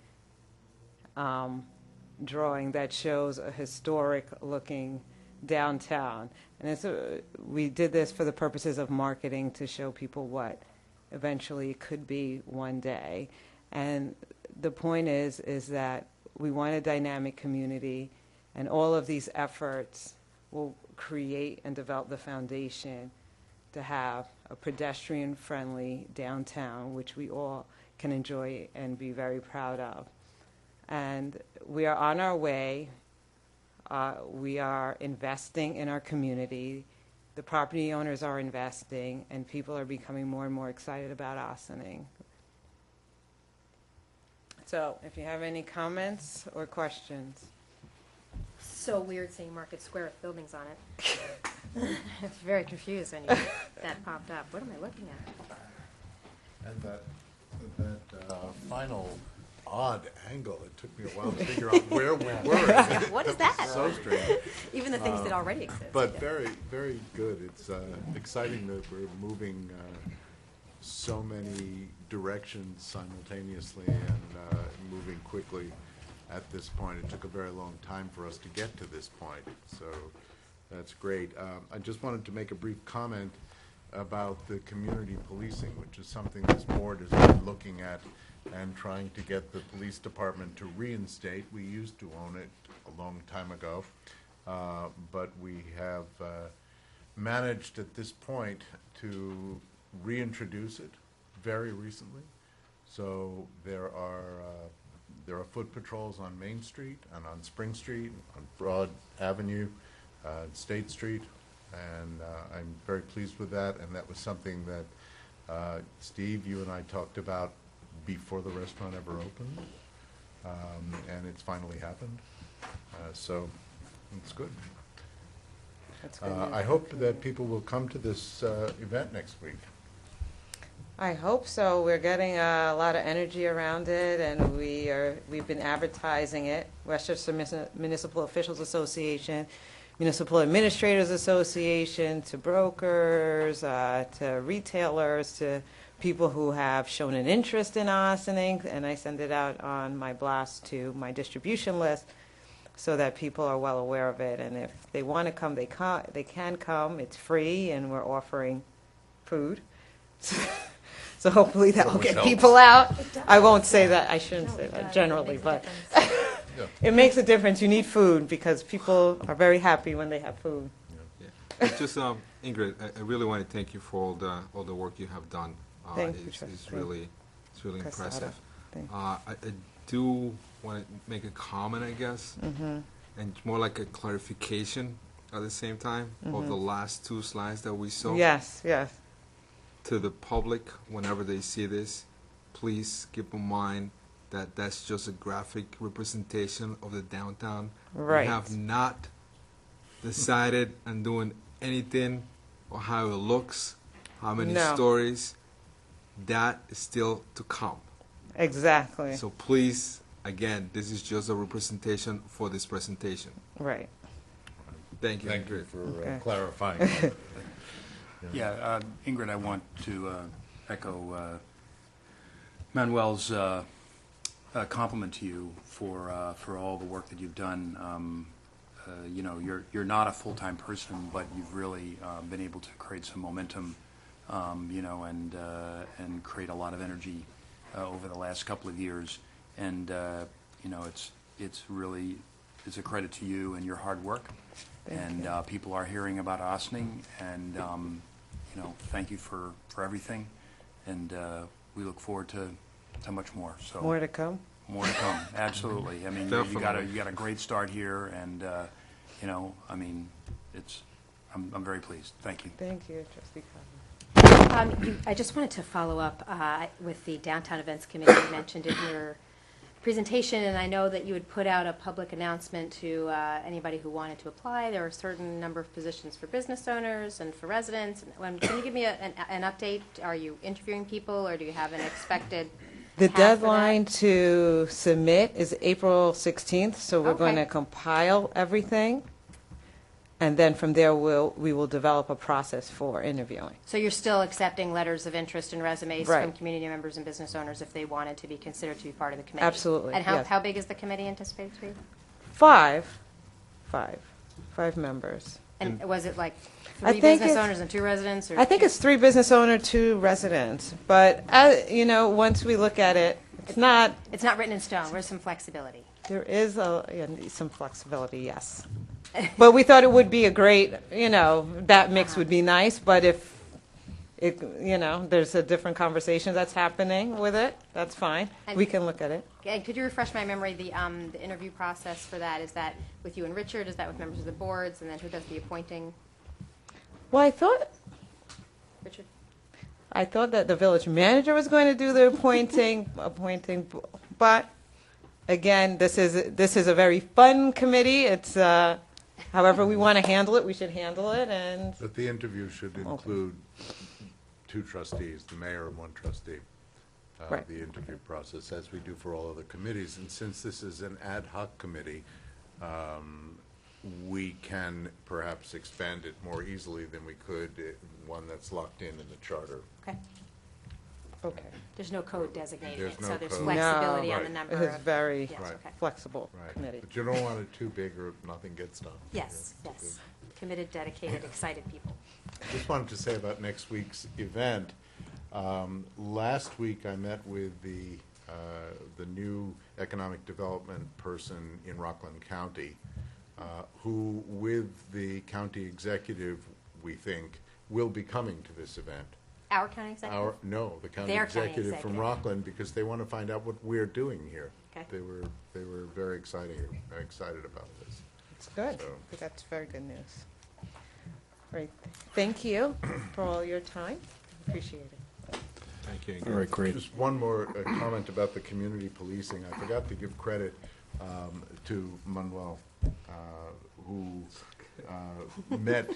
drawing that shows a historic looking downtown. And we did this for the purposes of marketing to show people what eventually it could be one day. And the point is that we want a dynamic community, and all of these efforts will create and develop the foundation to have a pedestrian-friendly downtown, which we all can enjoy and be very proud of. And we are on our way. We are investing in our community. The property owners are investing, and people are becoming more and more excited about Ossining. So if you have any comments or questions. So weird saying Market Square with buildings on it. I was very confused when that popped up. What am I looking at? And that final odd angle, it took me a while to figure out where we were. What is that? So strange. Even the things that already exist. But yeah. very, very good. It's exciting that we're moving so many directions simultaneously and moving quickly at this point. It took a very long time for us to get to this point, so that's great. I just wanted to make a brief comment about the community policing, which is something this board has been looking at and trying to get the police department to reinstate. We used to own it a long time ago, but we have managed at this point to reintroduce it very recently. So there are foot patrols on Main Street and on Spring Street, on Broad Avenue, State Street, and I'm very pleased with that. And that was something that Steve, you and I talked about before the restaurant ever opened, and it's finally happened. So it's good. That's good I news. hope that people will come to this event next week. I hope so. We're getting a lot of energy around it, and we've been advertising it. Westchester Municipal Officials Association, Municipal Administrators Association, to brokers, to retailers, to people who have shown an interest in Ossining, and I send it out on my blast to my distribution list so that people are well aware of it. And if they want to come, they can come. It's free, and we're offering food. So hopefully that will get people out. I won't say that. I shouldn't say that generally, but it makes a difference. You need food because people are very happy when they have food. Yeah. It's just, Ingrid, I really want to thank you for all the work you have done. Thank you, It's Trustee really Quesada. impressive. Thank you. I do want to make a comment, I guess, Mm-hmm. and more like a clarification at the same time of the last two slides that we saw. Yes, yes. To the public, whenever they see this, please keep in mind that that's just a graphic representation of the downtown. Right. We have not decided on doing anything or how it looks, how many No. stories. that is still to come. Exactly. So please, again, this is just a representation for this presentation. Right. Thank you. Thank you Ingrid. for Okay. clarifying. that. Yeah, Ingrid, I want to echo Manuel's compliment to you for all the work that you've done. You know, you're not a full-time person, but you've really been able to create some momentum, you know, and create a lot of energy over the last couple of years. And you know, it's really a credit to you and your hard work. And people are hearing about Ossining, and you know, thank you for everything. And we look forward to much more. So More to come. more to come. Absolutely. I mean, you got a great start here, and you know, I mean, I'm very pleased. Thank you. Thank you, Trustee Cobb. I just wanted to follow up with the Downtown Events Committee. You mentioned in your presentation, and I know that you would put out a public announcement to anybody who wanted to apply. There are a certain number of positions for business owners and for residents. Can you give me an update? Are you interviewing people, or do you have an expected The path for that? deadline to submit is April 16th, so we're going to Okay. compile everything, and then from there we will develop a process for interviewing. So you're still accepting letters of interest and resumes Right. from community members and business owners if they wanted to be considered to be part of the committee? Absolutely, And yes. how big is the committee anticipated to be? Five members. And was it like I 3 think business it's- owners and 2 residents? Or I think it's 3 business owner, 2 residents, but, you know, once we look at it, it's not, It's not written in stone. There's some flexibility. there is some flexibility, yes. But we thought it would be a great, you know, that mix would be nice, but if it, you know, there's a different conversation that's happening with it, that's fine. And- We can look at it. And could you refresh my memory, the interview process for that? Is that with you and Richard? Is that with members of the boards? And then who does the appointing? Well, Richard? I thought that the village manager was going to do the appointing, but again, this is a very fun committee. It's, however we want to handle it, we should handle it, and But the interview should include 2 trustees, the mayor and 1 trustee. Right. The interview process, as we do for all other committees. And since this is an ad hoc committee, we can perhaps expand it more easily than we could one that's locked in the charter. Okay. okay. There's no code designating There's it, no so there's code. flexibility No, on the right. number It is of. very Yes, Right. okay. flexible Right. committee. But you don't want it too big or nothing gets done. Yes, yes. Committed, dedicated, excited people. Just wanted to say about next week's event. Last week, I met with the new economic development person in Rockland County, who, with the county executive, we think, will be coming to this event. Our county executive? The county Their county executive from executive. Rockland, because they want to find out what we're doing here. Okay. They were very excited about this. It's good. So- That's very good news. Great. Thank you for all your time. Appreciate it. Thank you. All right, great. Just one more comment about the community policing. I forgot to give credit to Manuel, who met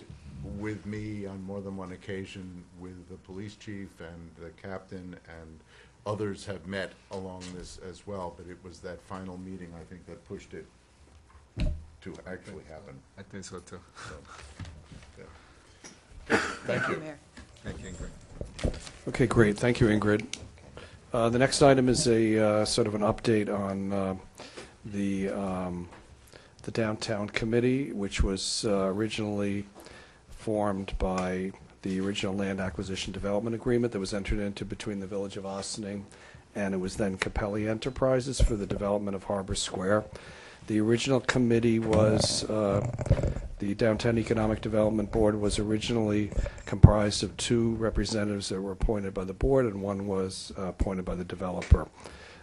with me on more than one occasion with the police chief and the captain, and others have met along this as well, but it was that final meeting, I think, that pushed it to actually happen. I think so too. So, yeah. Thank you. Mayor. Thank you, Ingrid. Okay, great. Thank you, Ingrid. The next item is a sort of an update on the Downtown Committee, which was originally formed by the original land acquisition development agreement that was entered into between the Village of Ossining, and it was then Capelli Enterprises for the development of Harbor Square. The original committee was, the Downtown Economic Development Board was originally comprised of 2 representatives that were appointed by the board, and 1 was appointed by the developer.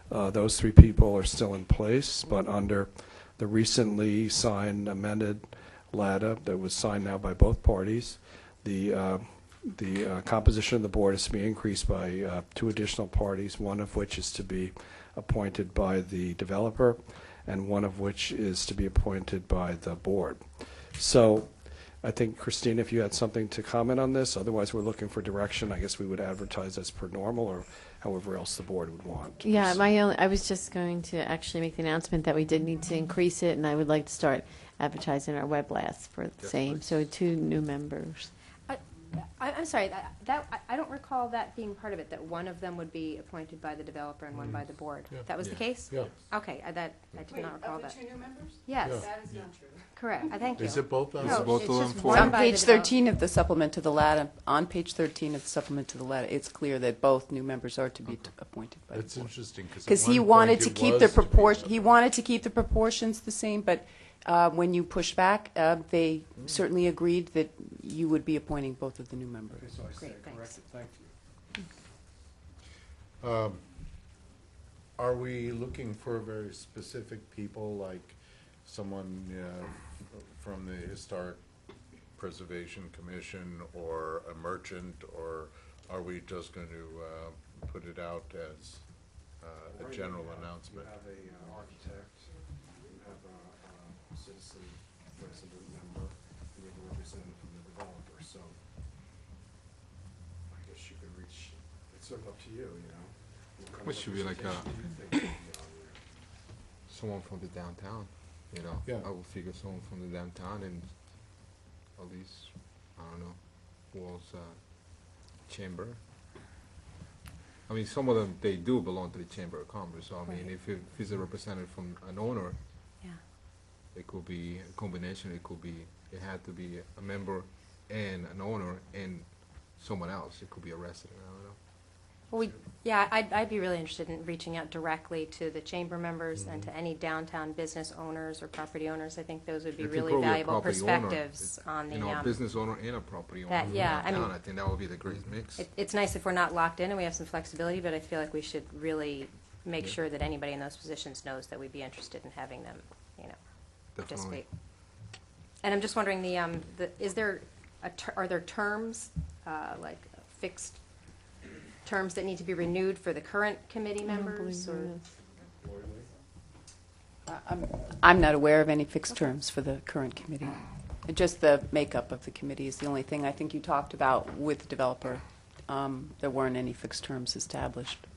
Those 3 people are still in place, but under the recently signed amended LADA that was signed now by both parties, the composition of the board is to be increased by 2 additional parties, one of which is to be appointed by the developer, and one of which is to be appointed by the board. So I think, Christine, if you had something to comment on this, otherwise we're looking for direction. I guess we would advertise as per normal or however else the board would want. Yeah, I was just going to actually make the announcement that we did need to increase it, and I would like to start advertising our web blasts for the same. So 2 new members. I'm sorry, I don't recall that being part of it, that one of them would be appointed by the developer and one by the board. Yeah. That was the case? Yeah. Okay, I did not recall that. new members? Yes, Yeah. That is not true. correct, I thank you. Is it both on? No, both it's of them just for- one On by the page developer. 13 of the supplement to the letter, on page 13 of the supplement to the letter, it's clear that both new members are to be appointed by the That's board. interesting, because Because he wanted to keep the he wanted to keep the proportions the same, but when you pushed back, they certainly agreed that you would be appointing both of the new members. Okay, so I Great, stand thanks. corrected. Thank you. Are we looking for very specific people, like someone from the Historic Preservation Commission or a merchant, or are we just going to put it out as a general announcement? You have an architect, you have a citizen resident member, and you have a representative from the developer, so I guess you could reach, it's sort of up to you, you know? What kind of Which should be like representation do you think should be on there? Someone from the downtown, you know? Yeah. I would figure someone from the downtown and at least, I don't know, who else, chamber. I mean, some of them, they do belong to the Chamber of Commerce, so I mean, Right. if it's a representative from an owner, Yeah. it could be a combination, it had to be a member and an owner and someone else, it could be a resident, I don't know. Well, I'd be really interested in reaching out directly to the chamber members and to any downtown business owners or property owners. I think those would be If you really probably a valuable property owner, perspectives on the, You know, a business owner and a property owner that- from yeah, I downtown, mean- I think that would be the great mix. it's nice if we're not locked in and we have some flexibility, but I feel like we should really make Yeah. sure that anybody in those positions knows that we'd be interested in having them, Definitely. participate. And I'm just wondering, is there, are there terms, like fixed terms that need to be renewed for the current committee I don't members? believe Or there is. I'm not aware of any fixed terms for the current committee. Just the makeup of the committee is the only thing I think you talked about with the developer. There weren't any fixed terms established.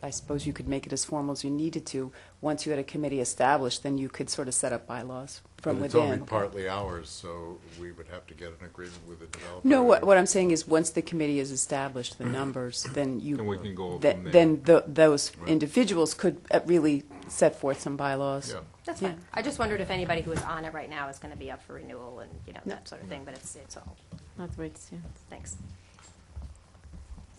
I suppose you could make it as formal as you needed to. Once you had a committee established, then you could sort of set up bylaws from But it's within. only partly ours, so we would have to get an agreement with the developer. No, what I'm saying is, once the committee has established the numbers, then you... Then we can go th- from there. Then those Right. individuals could really set forth some bylaws. Yeah. That's Yeah. fine. I just wondered if anybody who is on it right now is going to be up for renewal and, that sort of thing, but it's all, Not the right stance. thanks.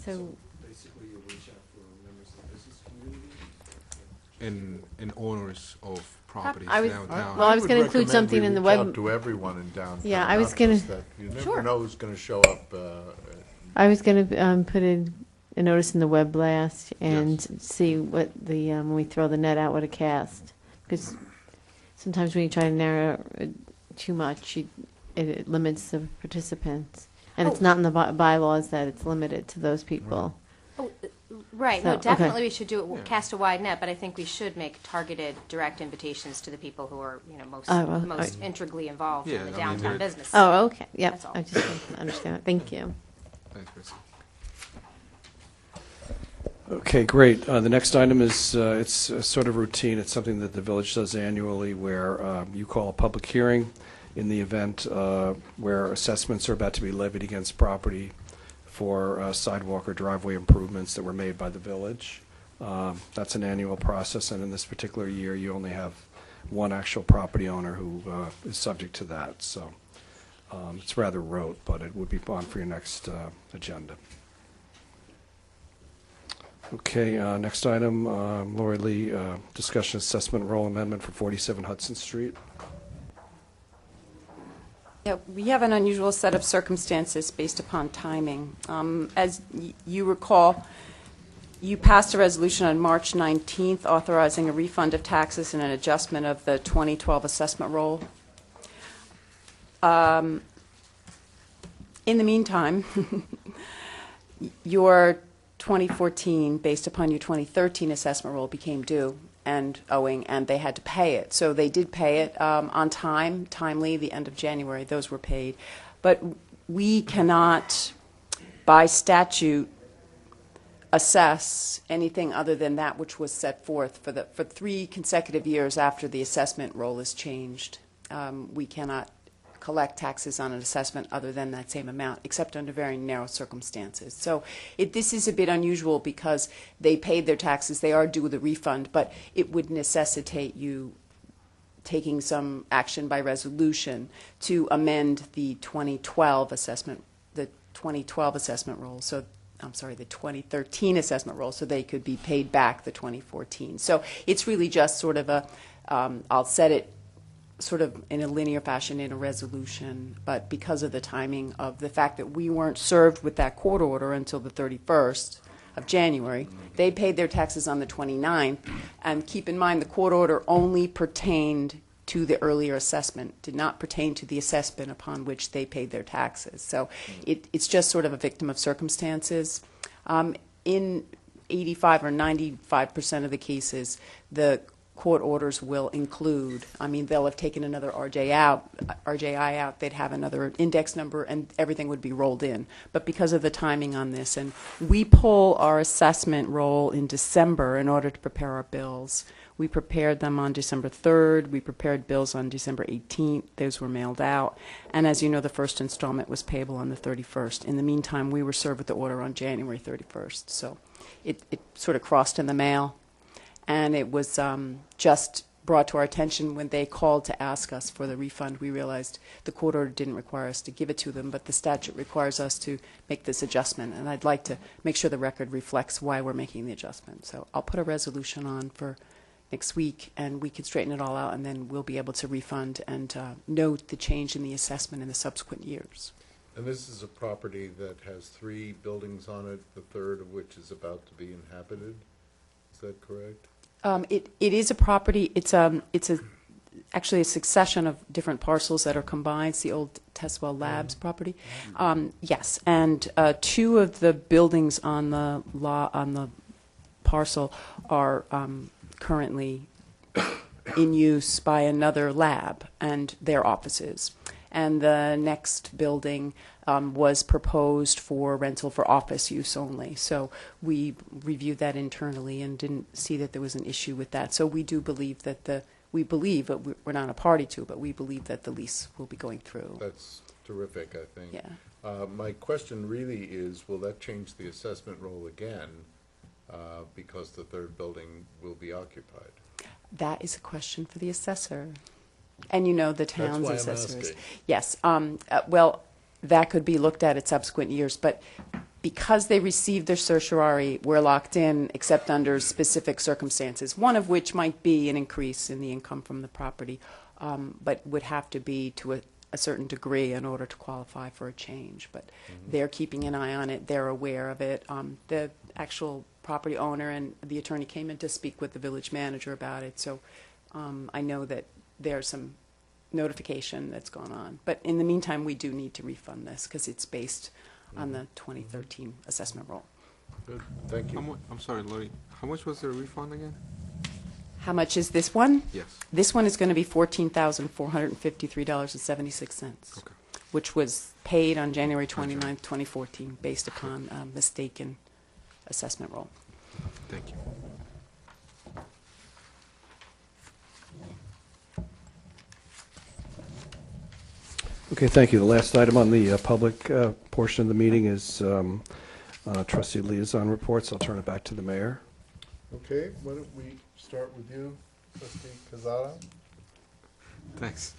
So, Basically, you reach out for members of the business community. And owners of properties I was- downtown. Well, I was would gonna include recommend something we in the reach web- out to everyone in downtown. Yeah, I was not gonna- just that. You never Sure. know who's going to show up. I was going to put a notice in the web blast and Yes. see what the, when we throw the net out, what it casts. Because sometimes when you try to narrow it too much, it limits the participants. And it's Oh. not in the bylaws that it's limited to those people. Oh, right, So, no, okay. definitely we should do it, Yeah. cast a wide net, but I think we should make targeted, direct invitations to the people who are, most Oh, well, most integrally involved Yeah, in the I mean, downtown it- business. Oh, okay, yep. That's all. I just didn't understand that. Thank you. Thanks, Chris. Okay, great. The next item is, it's sort of routine. It's something that the village does annually where you call a public hearing in the event where assessments are about to be levied against property for sidewalk or driveway improvements that were made by the village. That's an annual process, and in this particular year, you only have one actual property owner who is subject to that. So it's rather rote, but it would be on for your next agenda. Okay, next item, Lori Lee, discussion assessment roll amendment for 47 Hudson Street. Yeah, we have an unusual set of circumstances based upon timing. As you recall, you passed a resolution on March 19th authorizing a refund of taxes and an adjustment of the 2012 assessment roll. In the meantime, your 2014, based upon your 2013 assessment roll, became due. and owing, and they had to pay it. So they did pay it on time, timely, the end of January. Those were paid. But we cannot, by statute, assess anything other than that which was set forth for 3 consecutive years after the assessment roll is changed. We cannot collect taxes on an assessment other than that same amount, except under very narrow circumstances. So this is a bit unusual because they paid their taxes, they are due the refund, but it would necessitate you taking some action by resolution to amend the 2012 assessment roll. So I'm sorry, the 2013 assessment roll, so they could be paid back the 2014. So it's really just sort of a, I'll set it sort of in a linear fashion in a resolution, but because of the timing of the fact that we weren't served with that court order until the 31st of January, they paid their taxes on the 29th, and keep in mind the court order only pertained to the earlier assessment, did not pertain to the assessment upon which they paid their taxes. So it's just sort of a victim of circumstances. In 85 or 95% of the cases, the court orders will include, I mean, they'll have taken another RJI out, they'd have another index number, and everything would be rolled in. But because of the timing on this, and we pull our assessment roll in December in order to prepare our bills. We prepared them on December 3rd. We prepared bills on December 18th. Those were mailed out. And as you know, the first installment was payable on the 31st. In the meantime, we were served with the order on January 31st. So it sort of crossed in the mail. And it was just brought to our attention when they called to ask us for the refund. We realized the court order didn't require us to give it to them, but the statute requires us to make this adjustment. And I'd like to make sure the record reflects why we're making the adjustment. So I'll put a resolution on for next week, and we can straighten it all out, and then we'll be able to refund and note the change in the assessment in the subsequent years. And this is a property that has 3 buildings on it, the third of which is about to be inhabited. Is that correct? It is a property. It's actually a succession of different parcels that are combined. It's the old Teswell Labs property. Yes, and 2 of the buildings on the parcel are currently in use by another lab and their offices. And the next building was proposed for rental for office use only. So we reviewed that internally and didn't see that there was an issue with that. So we do believe that but we're not a party to it, but we believe that the lease will be going through. That's terrific, I think. Yeah. My question really is, will that change the assessment roll again because the third building will be occupied? That is a question for the assessor. And you know the town's That's why I'm assessors. asking. Yes. Well, that could be looked at subsequent years, but because they received their certiorari, we're locked in except under specific circumstances, one of which might be an increase in the income from the property, but would have to be to a certain degree in order to qualify for a change. But they're keeping an eye on it. They're aware of it. The actual property owner and the attorney came in to speak with the village manager about it, so I know that there's some notification that's gone on. But in the meantime, we do need to refund this because it's based on the 2013 assessment roll. Good, thank you. I'm sorry, Lori, how much was the refund again? How much is this one? Yes. This one is going to be $14,453.76, Okay. which was paid on January 29th, 2014, based upon mistaken assessment roll. Thank you. Okay, thank you. The last item on the public portion of the meeting is trustee liaison reports. I'll turn it back to the mayor. Okay, why don't we start with you, trustee Quezada? Thanks.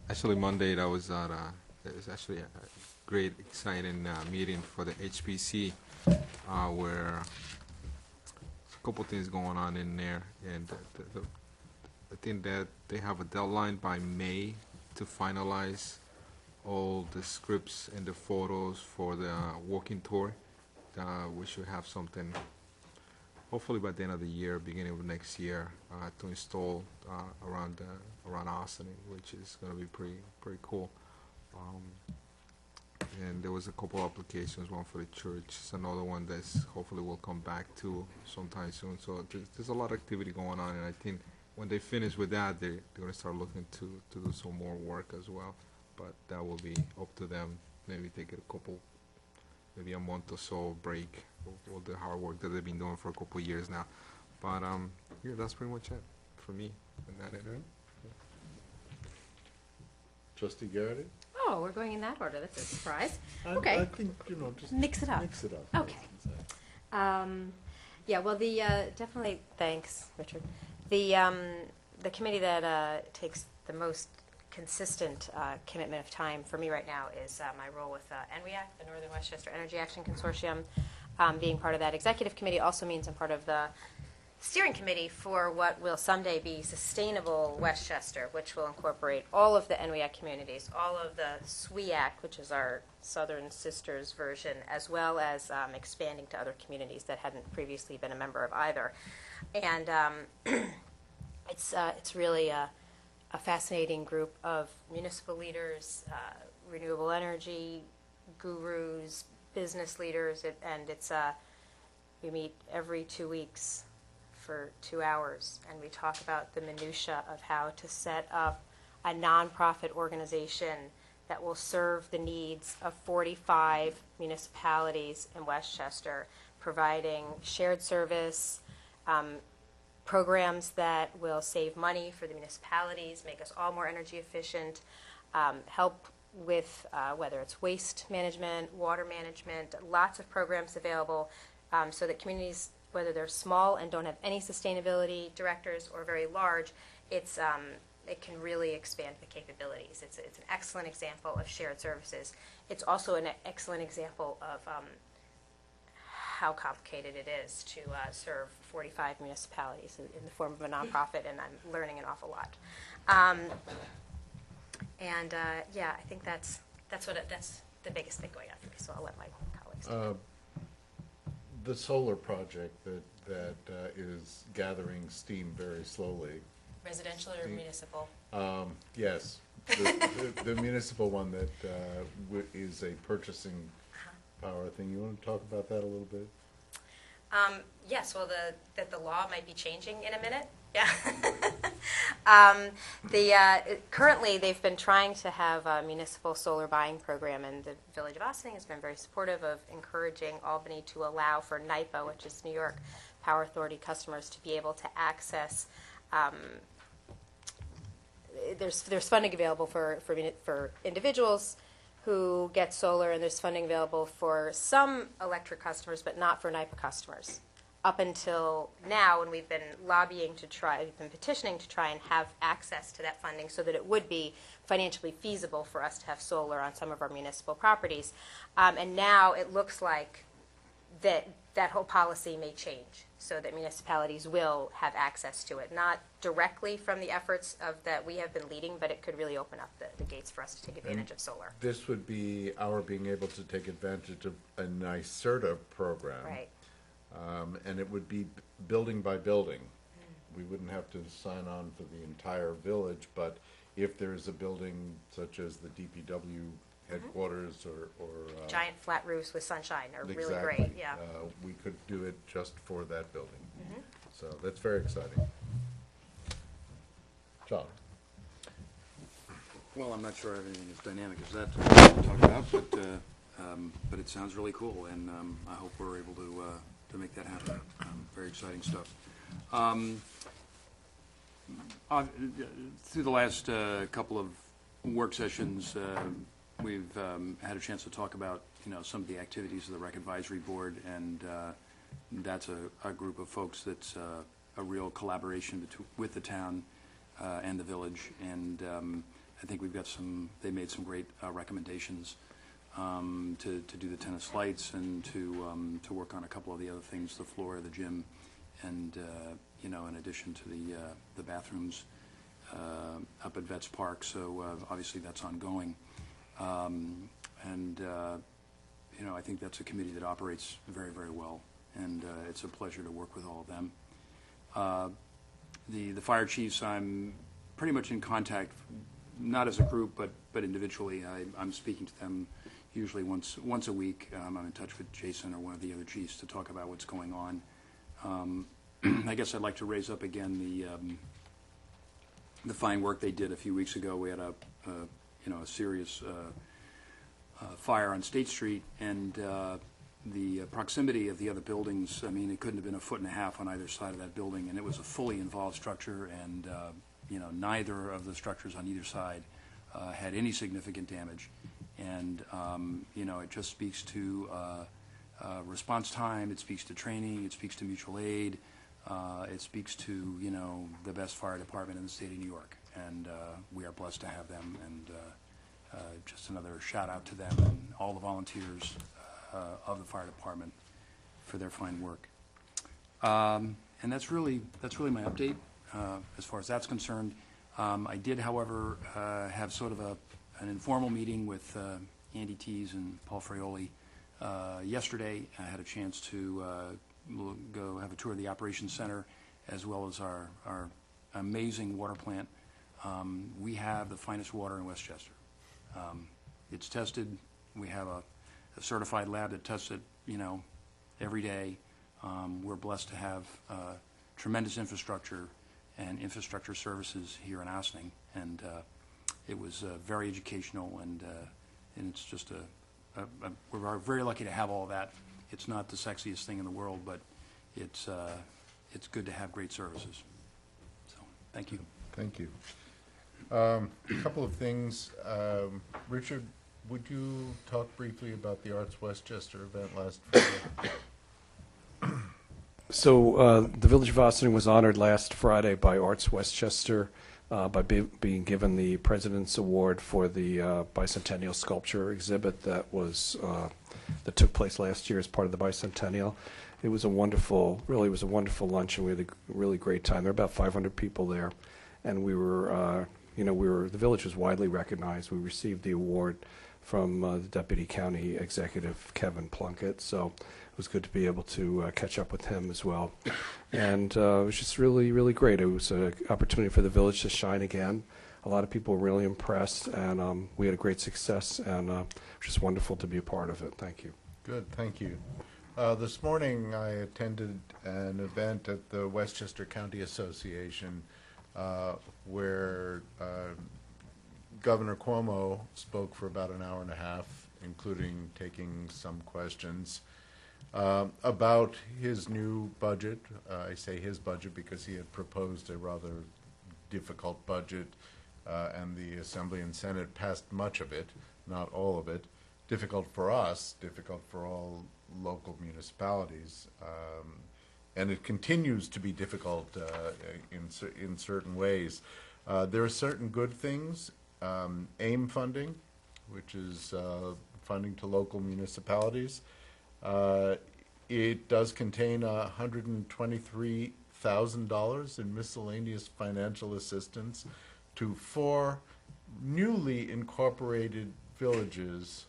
Actually, Monday, it was actually a great, exciting meeting for the HPC, where a couple things going on in there, and I think that they have a deadline by May to finalize all the scripts and the photos for the walking tour. We should have something, hopefully by the end of the year, beginning of next year, to install around Austin, which is going to be pretty cool. and there was a couple applications, one for the church, it's another one that's hopefully will come back to sometime soon. So there's a lot of activity going on, and I think when they finish with that, they're going to start looking to do some more work as well. But that will be up to them. Maybe take a couple, maybe a month or so break of all the hard work that they've been doing for a couple of years now. But yeah, that's pretty much it for me. And that it. Trustee Garrity? Oh, we're going in that order. That's a surprise. I Okay. think, just Mix it up. Mix it up. Okay. Yeah, well, definitely, thanks, Richard. The committee that takes the most consistent commitment of time for me right now is my role with NWEAC, the Northern Westchester Energy Action Consortium. Being part of that executive committee also means I'm part of the steering committee for what will someday be Sustainable Westchester, which will incorporate all of the NWEAC communities, all of the SWEAC, which is our Southern Sisters version, as well as expanding to other communities that hadn't previously been a member of either. And it's really a fascinating group of municipal leaders, renewable energy gurus, business leaders, and it's we meet every 2 weeks for 2 hours, and we talk about the minutia of how to set up a nonprofit organization that will serve the needs of 45 municipalities in Westchester, providing shared service, programs that will save money for the municipalities, make us all more energy efficient, help with whether it's waste management, water management, lots of programs available so that communities, whether they're small and don't have any sustainability directors or very large, it can really expand the capabilities. It's an excellent example of shared services. It's also an excellent example of how complicated it is to serve 45 municipalities in the form of a nonprofit, and I'm learning an awful lot. Yeah, I think that's the biggest thing going on for me. So I'll let my colleagues. The solar project that is gathering steam very slowly. Residential or municipal? Yes, the municipal one that is a purchasing power thing. You want to talk about that a little bit? Yes, well, the law might be changing in a minute. Yeah. Currently, they've been trying to have a municipal solar buying program, and the Village of Ossining has been very supportive of encouraging Albany to allow for NYPA, which is New York Power Authority customers, to be able to access. There's funding available for individuals who get solar, and there's funding available for some electric customers, but not for NYPA customers. Up until now, when we've been petitioning to try and have access to that funding so that it would be financially feasible for us to have solar on some of our municipal properties. And now it looks like that whole policy may change so that municipalities will have access to it, not directly from the efforts that we have been leading, but it could really open up the gates for us to take advantage of solar. This would be our being able to take advantage of a NYSERDA program. Right. And it would be building by building. We wouldn't have to sign on for the entire village, but if there's a building such as the DPW headquarters or Giant flat roofs with sunshine are really exactly, great. Yeah. We could do it just for that building. So that's very exciting. John? Well, I'm not sure everything is dynamic as that to talk about, but it sounds really cool, and I hope we're able to make that happen. Very exciting stuff. Through the last couple of work sessions, we've had a chance to talk about some of the activities of the Rec Advisory Board, and that's a group of folks that's a real collaboration with the town and the village, and I think they made some great recommendations to do the tennis lights and to work on a couple of the other things, the floor of the gym, and in addition to the bathrooms up at Vets Park. So obviously that's ongoing, and I think that's a committee that operates very, very well, and it's a pleasure to work with all of them. The fire chiefs, I'm pretty much in contact, not as a group, but individually. I'm speaking to them usually once a week. I'm in touch with Jason or one of the other chiefs to talk about what's going on. I guess I'd like to raise up again the fine work they did a few weeks ago. We had a serious fire on State Street, and the proximity of the other buildings, I mean, it couldn't have been a foot and a half on either side of that building, and it was a fully involved structure, and neither of the structures on either side had any significant damage. And it just speaks to response time, it speaks to training, it speaks to mutual aid, it speaks to the best fire department in the state of New York, and we are blessed to have them. And just another shout out to them and all the volunteers of the fire department for their fine work. And that's really my update as far as that's concerned. I did, however, have sort of an informal meeting with Andy Tees and Paul Fraioli yesterday. I had a chance to go have a tour of the operations center as well as our amazing water plant. We have the finest water in Westchester. It's tested. We have a certified lab that tests it, every day. We're blessed to have tremendous infrastructure and infrastructure services here in Ossining, and it was very educational, and it's just we're very lucky to have all that. It's not the sexiest thing in the world, but it's good to have great services. So, thank you. Thank you. A couple of things. Richard, would you talk briefly about the Arts Westchester event last Friday? So the Village of Ossining was honored last Friday by Arts Westchester by being given the President's Award for the bicentennial sculpture exhibit that took place last year as part of the bicentennial. It was a wonderful lunch, and we had a really great time. There were about 500 people there, and the village was widely recognized. We received the award from the Deputy County Executive, Kevin Plunkett, so it was good to be able to catch up with him as well. And it was just really, really great. It was an opportunity for the village to shine again. A lot of people were really impressed, and we had a great success, and it was just wonderful to be a part of it. Thank you. Good, thank you. This morning I attended an event at the Westchester County Association where Governor Cuomo spoke for about an hour and a half, including taking some questions about his new budget. I say his budget because he had proposed a rather difficult budget, and the Assembly and Senate passed much of it, not all of it. Difficult for us, difficult for all local municipalities, and it continues to be difficult in certain ways. There are certain good things. AIM funding, which is funding to local municipalities. It does contain $123,000 in miscellaneous financial assistance to 4 newly incorporated villages.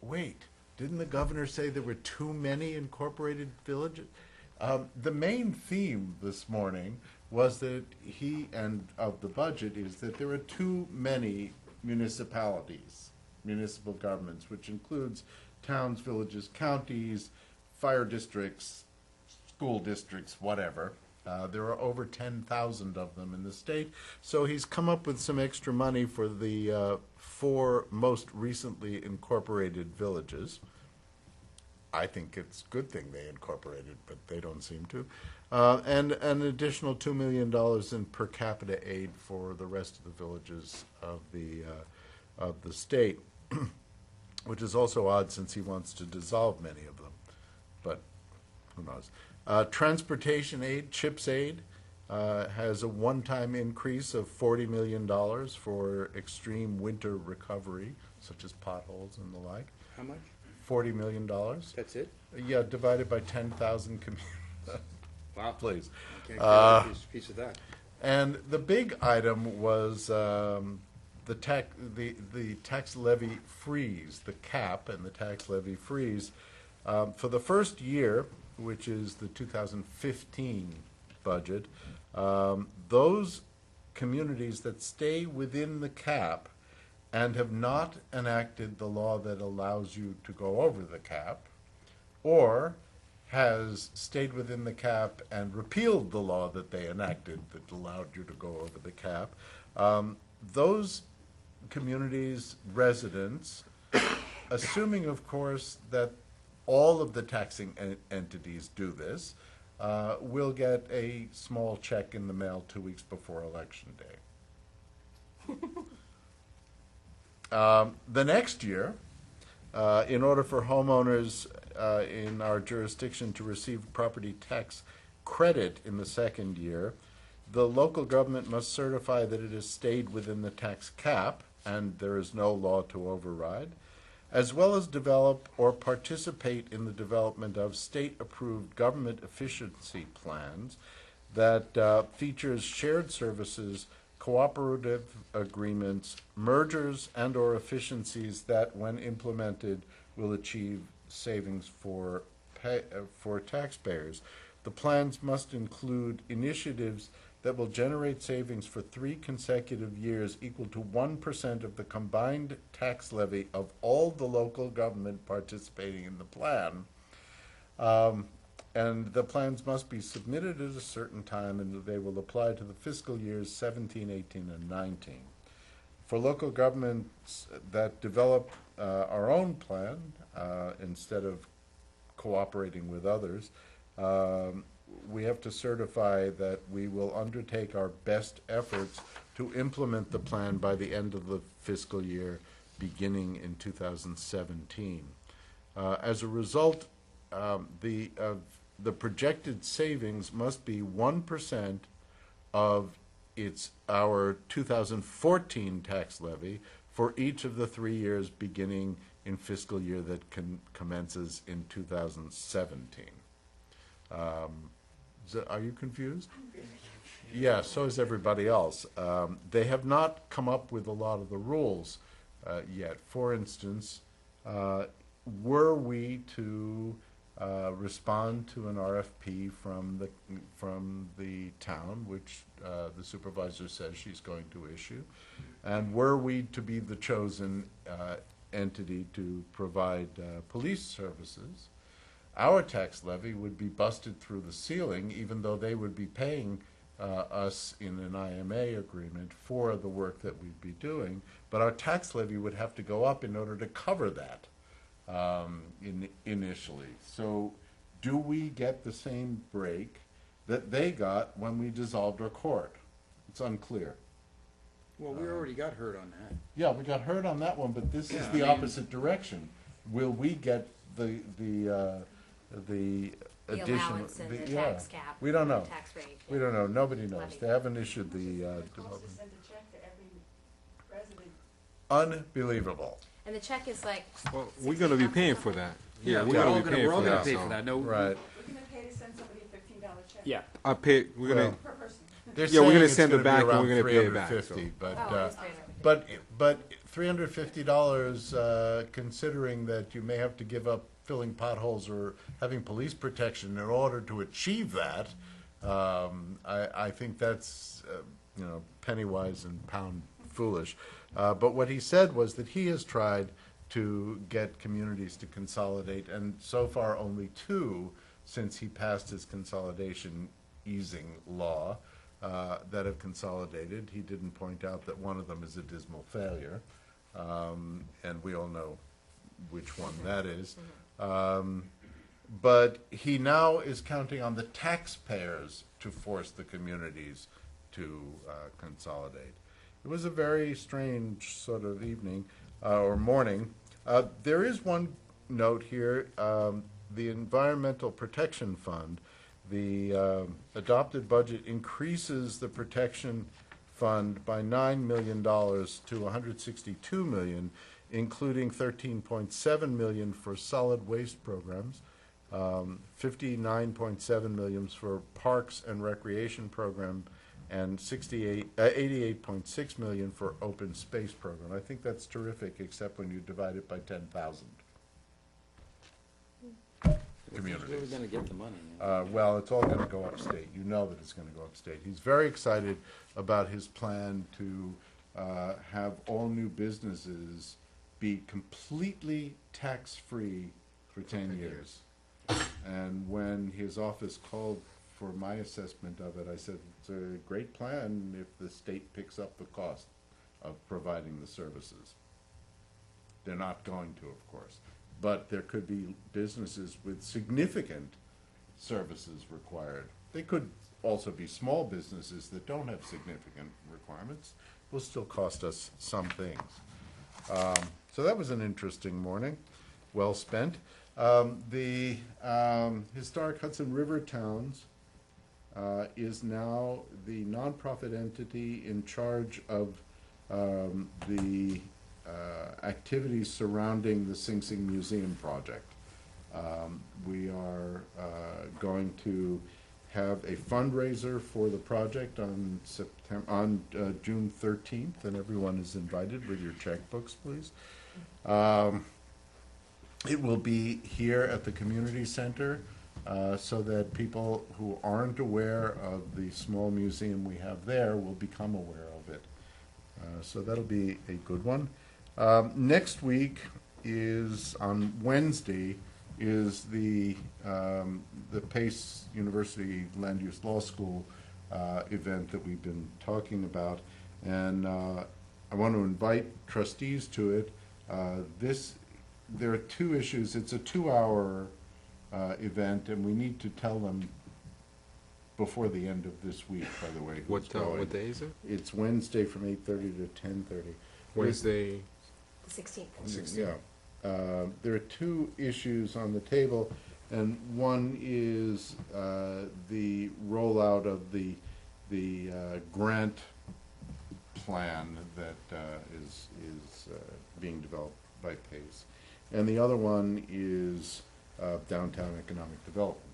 Wait, didn't the governor say there were too many incorporated villages? The main theme this morning was that of the budget is that there are too many municipalities, municipal governments, which includes towns, villages, counties, fire districts, school districts, whatever. There are over 10,000 of them in the state. So he's come up with some extra money for the 4 most recently incorporated villages. I think it's a good thing they incorporated, but they don't seem to. And an additional $2 million in per capita aid for the rest of the villages of the state, which is also odd since he wants to dissolve many of them. But who knows? Transportation aid, CHIPS aid, has a one-time increase of $40 million for extreme winter recovery, such as potholes and the like. How much? $40 million. That's it? Yeah, divided by 10,000 communities. Wow. Please. Can't get a piece of that. And the big item was the tax levy freeze, the cap and the tax levy freeze. For the first year, which is the 2015 budget, those communities that stay within the cap and have not enacted the law that allows you to go over the cap, or has stayed within the cap and repealed the law that they enacted that allowed you to go over the cap, those communities' residents, assuming, of course, that all of the taxing entities do this, will get a small check in the mail 2 weeks before Election Day. The next year, in order for homeowners in our jurisdiction to receive property tax credit in the second year, the local government must certify that it has stayed within the tax cap and there is no law to override, as well as develop or participate in the development of state-approved government efficiency plans that features shared services, cooperative agreements, mergers, and/or efficiencies that, when implemented, will achieve savings for taxpayers. The plans must include initiatives that will generate savings for 3 consecutive years equal to 1% of the combined tax levy of all the local government participating in the plan. And the plans must be submitted at a certain time, and they will apply to the fiscal years 17, 18, and 19. For local governments that develop our own plan instead of cooperating with others, we have to certify that we will undertake our best efforts to implement the plan by the end of the fiscal year beginning in 2017. As a result, the projected savings must be 1% of our 2014 tax levy for each of the 3 years beginning in fiscal year that commences in 2017. Are you confused? Yeah, so is everybody else. They have not come up with a lot of the rules yet. For instance, were we to respond to an RFP from the town, which the supervisor says she's going to issue, and were we to be the chosen entity to provide police services, our tax levy would be busted through the ceiling, even though they would be paying us in an IMA agreement for the work that we'd be doing, but our tax levy would have to go up in order to cover that initially. So do we get the same break that they got when we dissolved our court? It's unclear. Well, we already got hurt on that. Yeah, we got hurt on that one, but this is the opposite direction. Will we get the additional? allowance and the tax cap. We don't know. Tax rate. We don't know. Nobody knows. Levy. They haven't issued the development. send a check to every resident. Unbelievable. And the check is like. Well, we're gonna be paying for that. Yeah, we're gonna be paying we're all for gonna that. pay so for that. No, Right. We're gonna pay to send somebody a $15 check. Yeah. I pay. We're gonna. Well, Per person. They're Yeah, we're saying gonna it's send it gonna be back and around we're gonna pay it back, $350, but Oh, it's $350. but $350, considering that you may have to give up filling potholes or having police protection in order to achieve that, I think that's penny wise and pound foolish. But what he said was that he has tried to get communities to consolidate, and so far only 2 since he passed his consolidation easing law that have consolidated. He didn't point out that one of them is a dismal failure, and we all know which one that is. But he now is counting on the taxpayers to force the communities to consolidate. It was a very strange sort of evening or morning. There is one note here. The Environmental Protection Fund, the adopted budget increases the protection fund by $9 million to $162 million, including $13.7 million for solid waste programs, $59.7 million for parks and recreation program, and $88.6 million for open space program. I think that's terrific, except when you divide it by 10,000 communities. Where are we gonna get the money? Well, it's all going to go upstate. You know that it's going to go upstate. He's very excited about his plan to have all new businesses be completely tax-free for 10 years. And when his office called for my assessment of it, I said, it's a great plan if the state picks up the cost of providing the services. They're not going to, of course. But there could be businesses with significant services required. They could also be small businesses that don't have significant requirements. Will still cost us some things. So that was an interesting morning, well spent. The Historic Hudson River Towns is now the nonprofit entity in charge of the activities surrounding the Sing Sing Museum project. We are going to have a fundraiser for the project on June 13th, and everyone is invited with your checkbooks, please. It will be here at the community center, so that people who aren't aware of the small museum we have there will become aware of it. So that'll be a good one. Next week is, on Wednesday, is the Pace University Land Use Law School event that we've been talking about. And I want to invite trustees to it. There are two issues. It's a 2-hour event, and we need to tell them before the end of this week, by the way. What day is it? It's Wednesday from 8:30 to 10:30. Wednesday. The 16th. Yeah. There are two issues on the table, and one is the rollout of the grant plan that is being developed by PACE, and the other one is downtown economic development.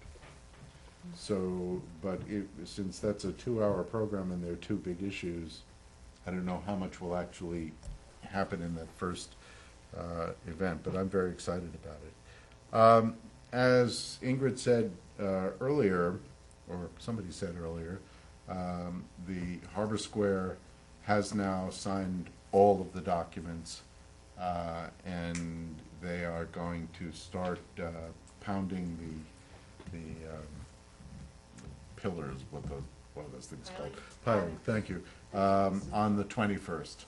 So, but since that's a 2-hour program and there are two big issues, I don't know how much will actually happen in that first event, but I'm very excited about it. As Ingrid said earlier, or somebody said earlier, the Harbor Square has now signed all of the documents, and they are going to start pounding the pillars, what are those things called? Piling, thank you, on the 21st.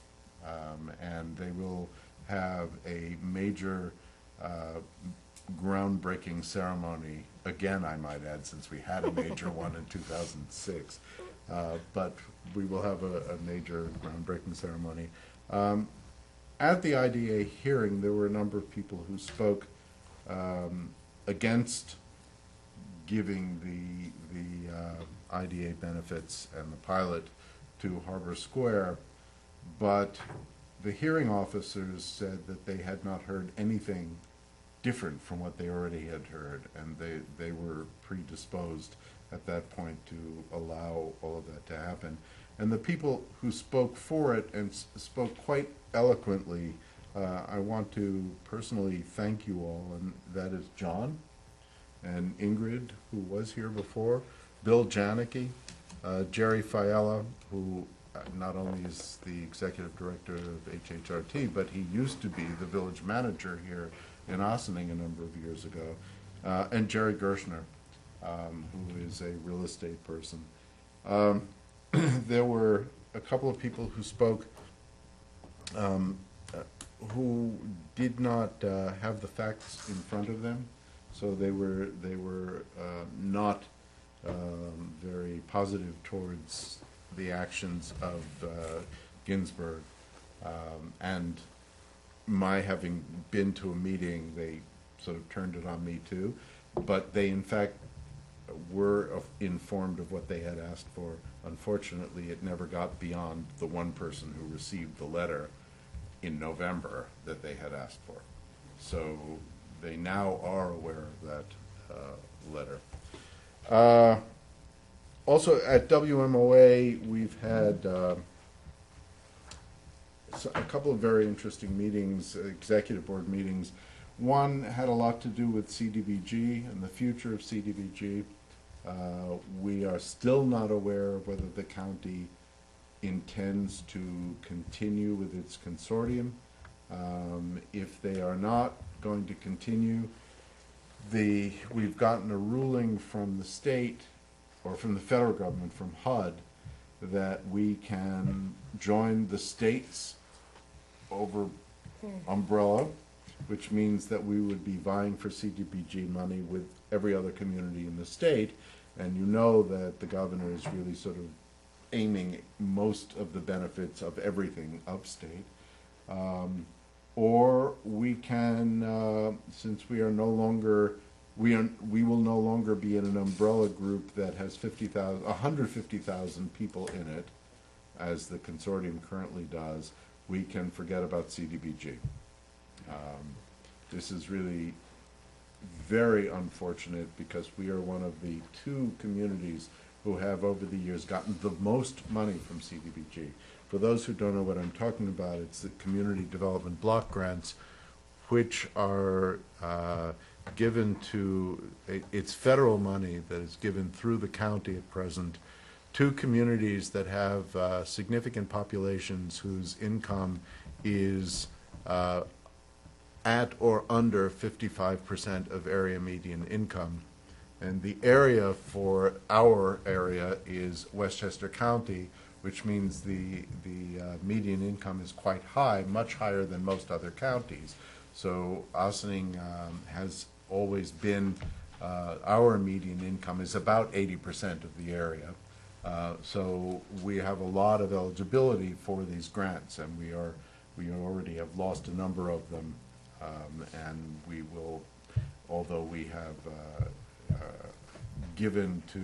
And they will have a major groundbreaking ceremony, again, I might add, since we had a major one in 2006. But we will have a major groundbreaking ceremony. At the IDA hearing, there were a number of people who spoke against giving the IDA benefits and the pilot to Harbor Square, but the hearing officers said that they had not heard anything different from what they already had heard, and they were predisposed at that point to allow all of that to happen. And the people who spoke for it and spoke quite eloquently, I want to personally thank you all, and that is John and Ingrid, who was here before, Bill Janicki, Jerry Fiala, who not only is the executive director of HHRT, but he used to be the village manager here in Ossining a number of years ago, and Jerry Gershner, who is a real estate person. There were a couple of people who spoke who did not have the facts in front of them, so they were not very positive towards the actions of Ginsburg, and my having been to a meeting, they sort of turned it on me too, but they in fact were informed of what they had asked for. Unfortunately, it never got beyond the one person who received the letter in November that they had asked for. So they now are aware of that letter. Also at WMOA, we've had a couple of very interesting meetings, executive board meetings. One had a lot to do with CDBG and the future of CDBG. We are still not aware of whether the county intends to continue with its consortium. If they are not going to continue, we've gotten a ruling from the state, or from the federal government, from HUD, that we can join the state's over umbrella, which means that we would be vying for CDBG money with every other community in the state. And you know that the governor is really sort of aiming most of the benefits of everything upstate. Or we can, since we are no longer, we will no longer be in an umbrella group that has 150,000 people in it, as the consortium currently does, we can forget about CDBG. This is really very unfortunate because we are one of the 2 communities who have over the years gotten the most money from CDBG. For those who don't know what I'm talking about, it's the Community Development Block Grants, which are given to, it's federal money that is given through the county at present to communities that have significant populations whose income is at or under 55% of area median income. And the area for our area is Westchester County, which means the median income is quite high, much higher than most other counties. So Ossining has always been, our median income is about 80% of the area. So we have a lot of eligibility for these grants, and we already have lost a number of them, and we will, although we have given to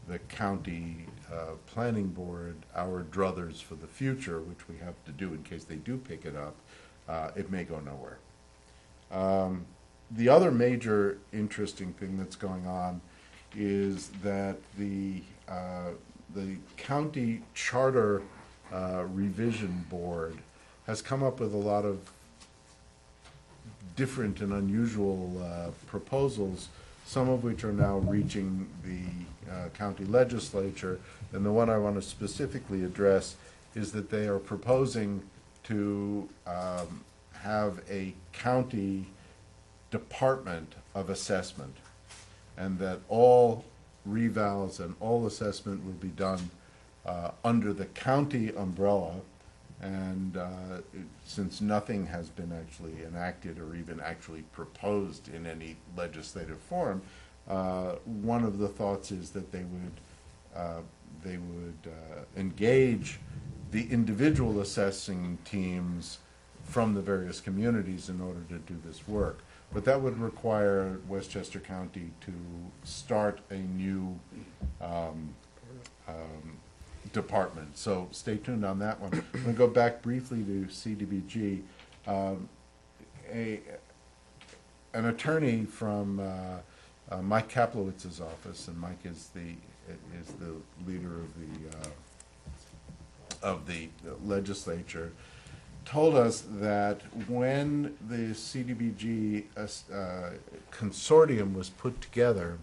the county planning board our druthers for the future, which we have to do in case they do pick it up, it may go nowhere. The other major interesting thing that's going on is that the county charter revision board has come up with a lot of different and unusual proposals, some of which are now reaching the county legislature. And the one I want to specifically address is that they are proposing to have a county department of assessment, and that all revals and all assessment will be done under the county umbrella. And since nothing has been actually enacted or even actually proposed in any legislative form, one of the thoughts is that they would engage the individual assessing teams from the various communities in order to do this work. But that would require Westchester County to start a new department. So stay tuned on that one. I'm going to go back briefly to CDBG. An attorney from Mike Kaplowitz's office, and Mike is the leader of the legislature, told us that when the CDBG consortium was put together,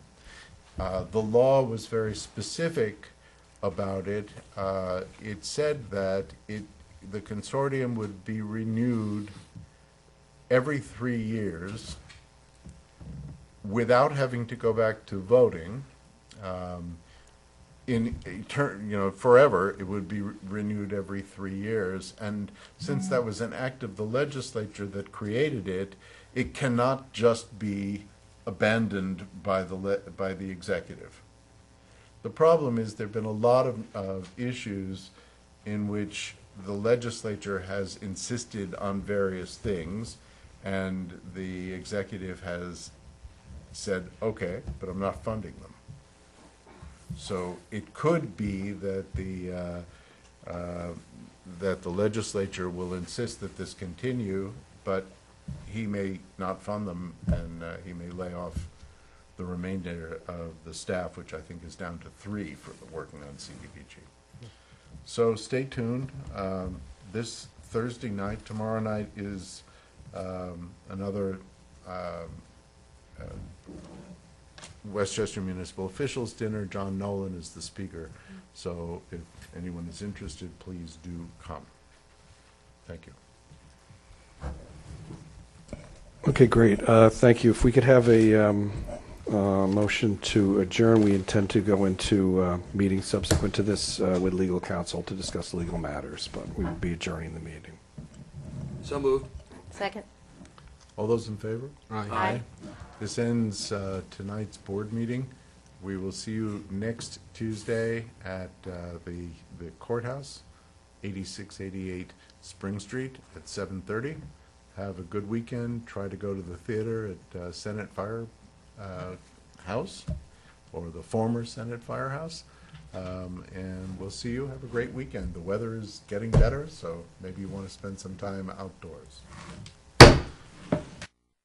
the law was very specific about it. It said that the consortium would be renewed every 3 years without having to go back to voting. Forever, it would be renewed every 3 years. And since that was an act of the legislature that created it, it cannot just be abandoned by the executive. The problem is there have been a lot of issues in which the legislature has insisted on various things, and the executive has said, okay, but I'm not funding them. So it could be that the legislature will insist that this continue, but he may not fund them, and he may lay off the remainder of the staff, which I think is down to 3 for working on CDBG. So stay tuned. This Thursday night, tomorrow night is Westchester Municipal Officials Dinner. John Nolan is the speaker. So if anyone is interested, please do come. Thank you. Okay, great. Thank you. If we could have a motion to adjourn, we intend to go into meeting subsequent to this with legal counsel to discuss legal matters, but we will be adjourning the meeting. So moved. Second. All those in favor? Aye. This ends tonight's board meeting. We will see you next Tuesday at the courthouse, 8688 Spring Street at 7:30. Have a good weekend. Try to go to the theater at Senate Fire House, or the former Senate Firehouse. And we'll see you. Have a great weekend. The weather is getting better, so maybe you want to spend some time outdoors.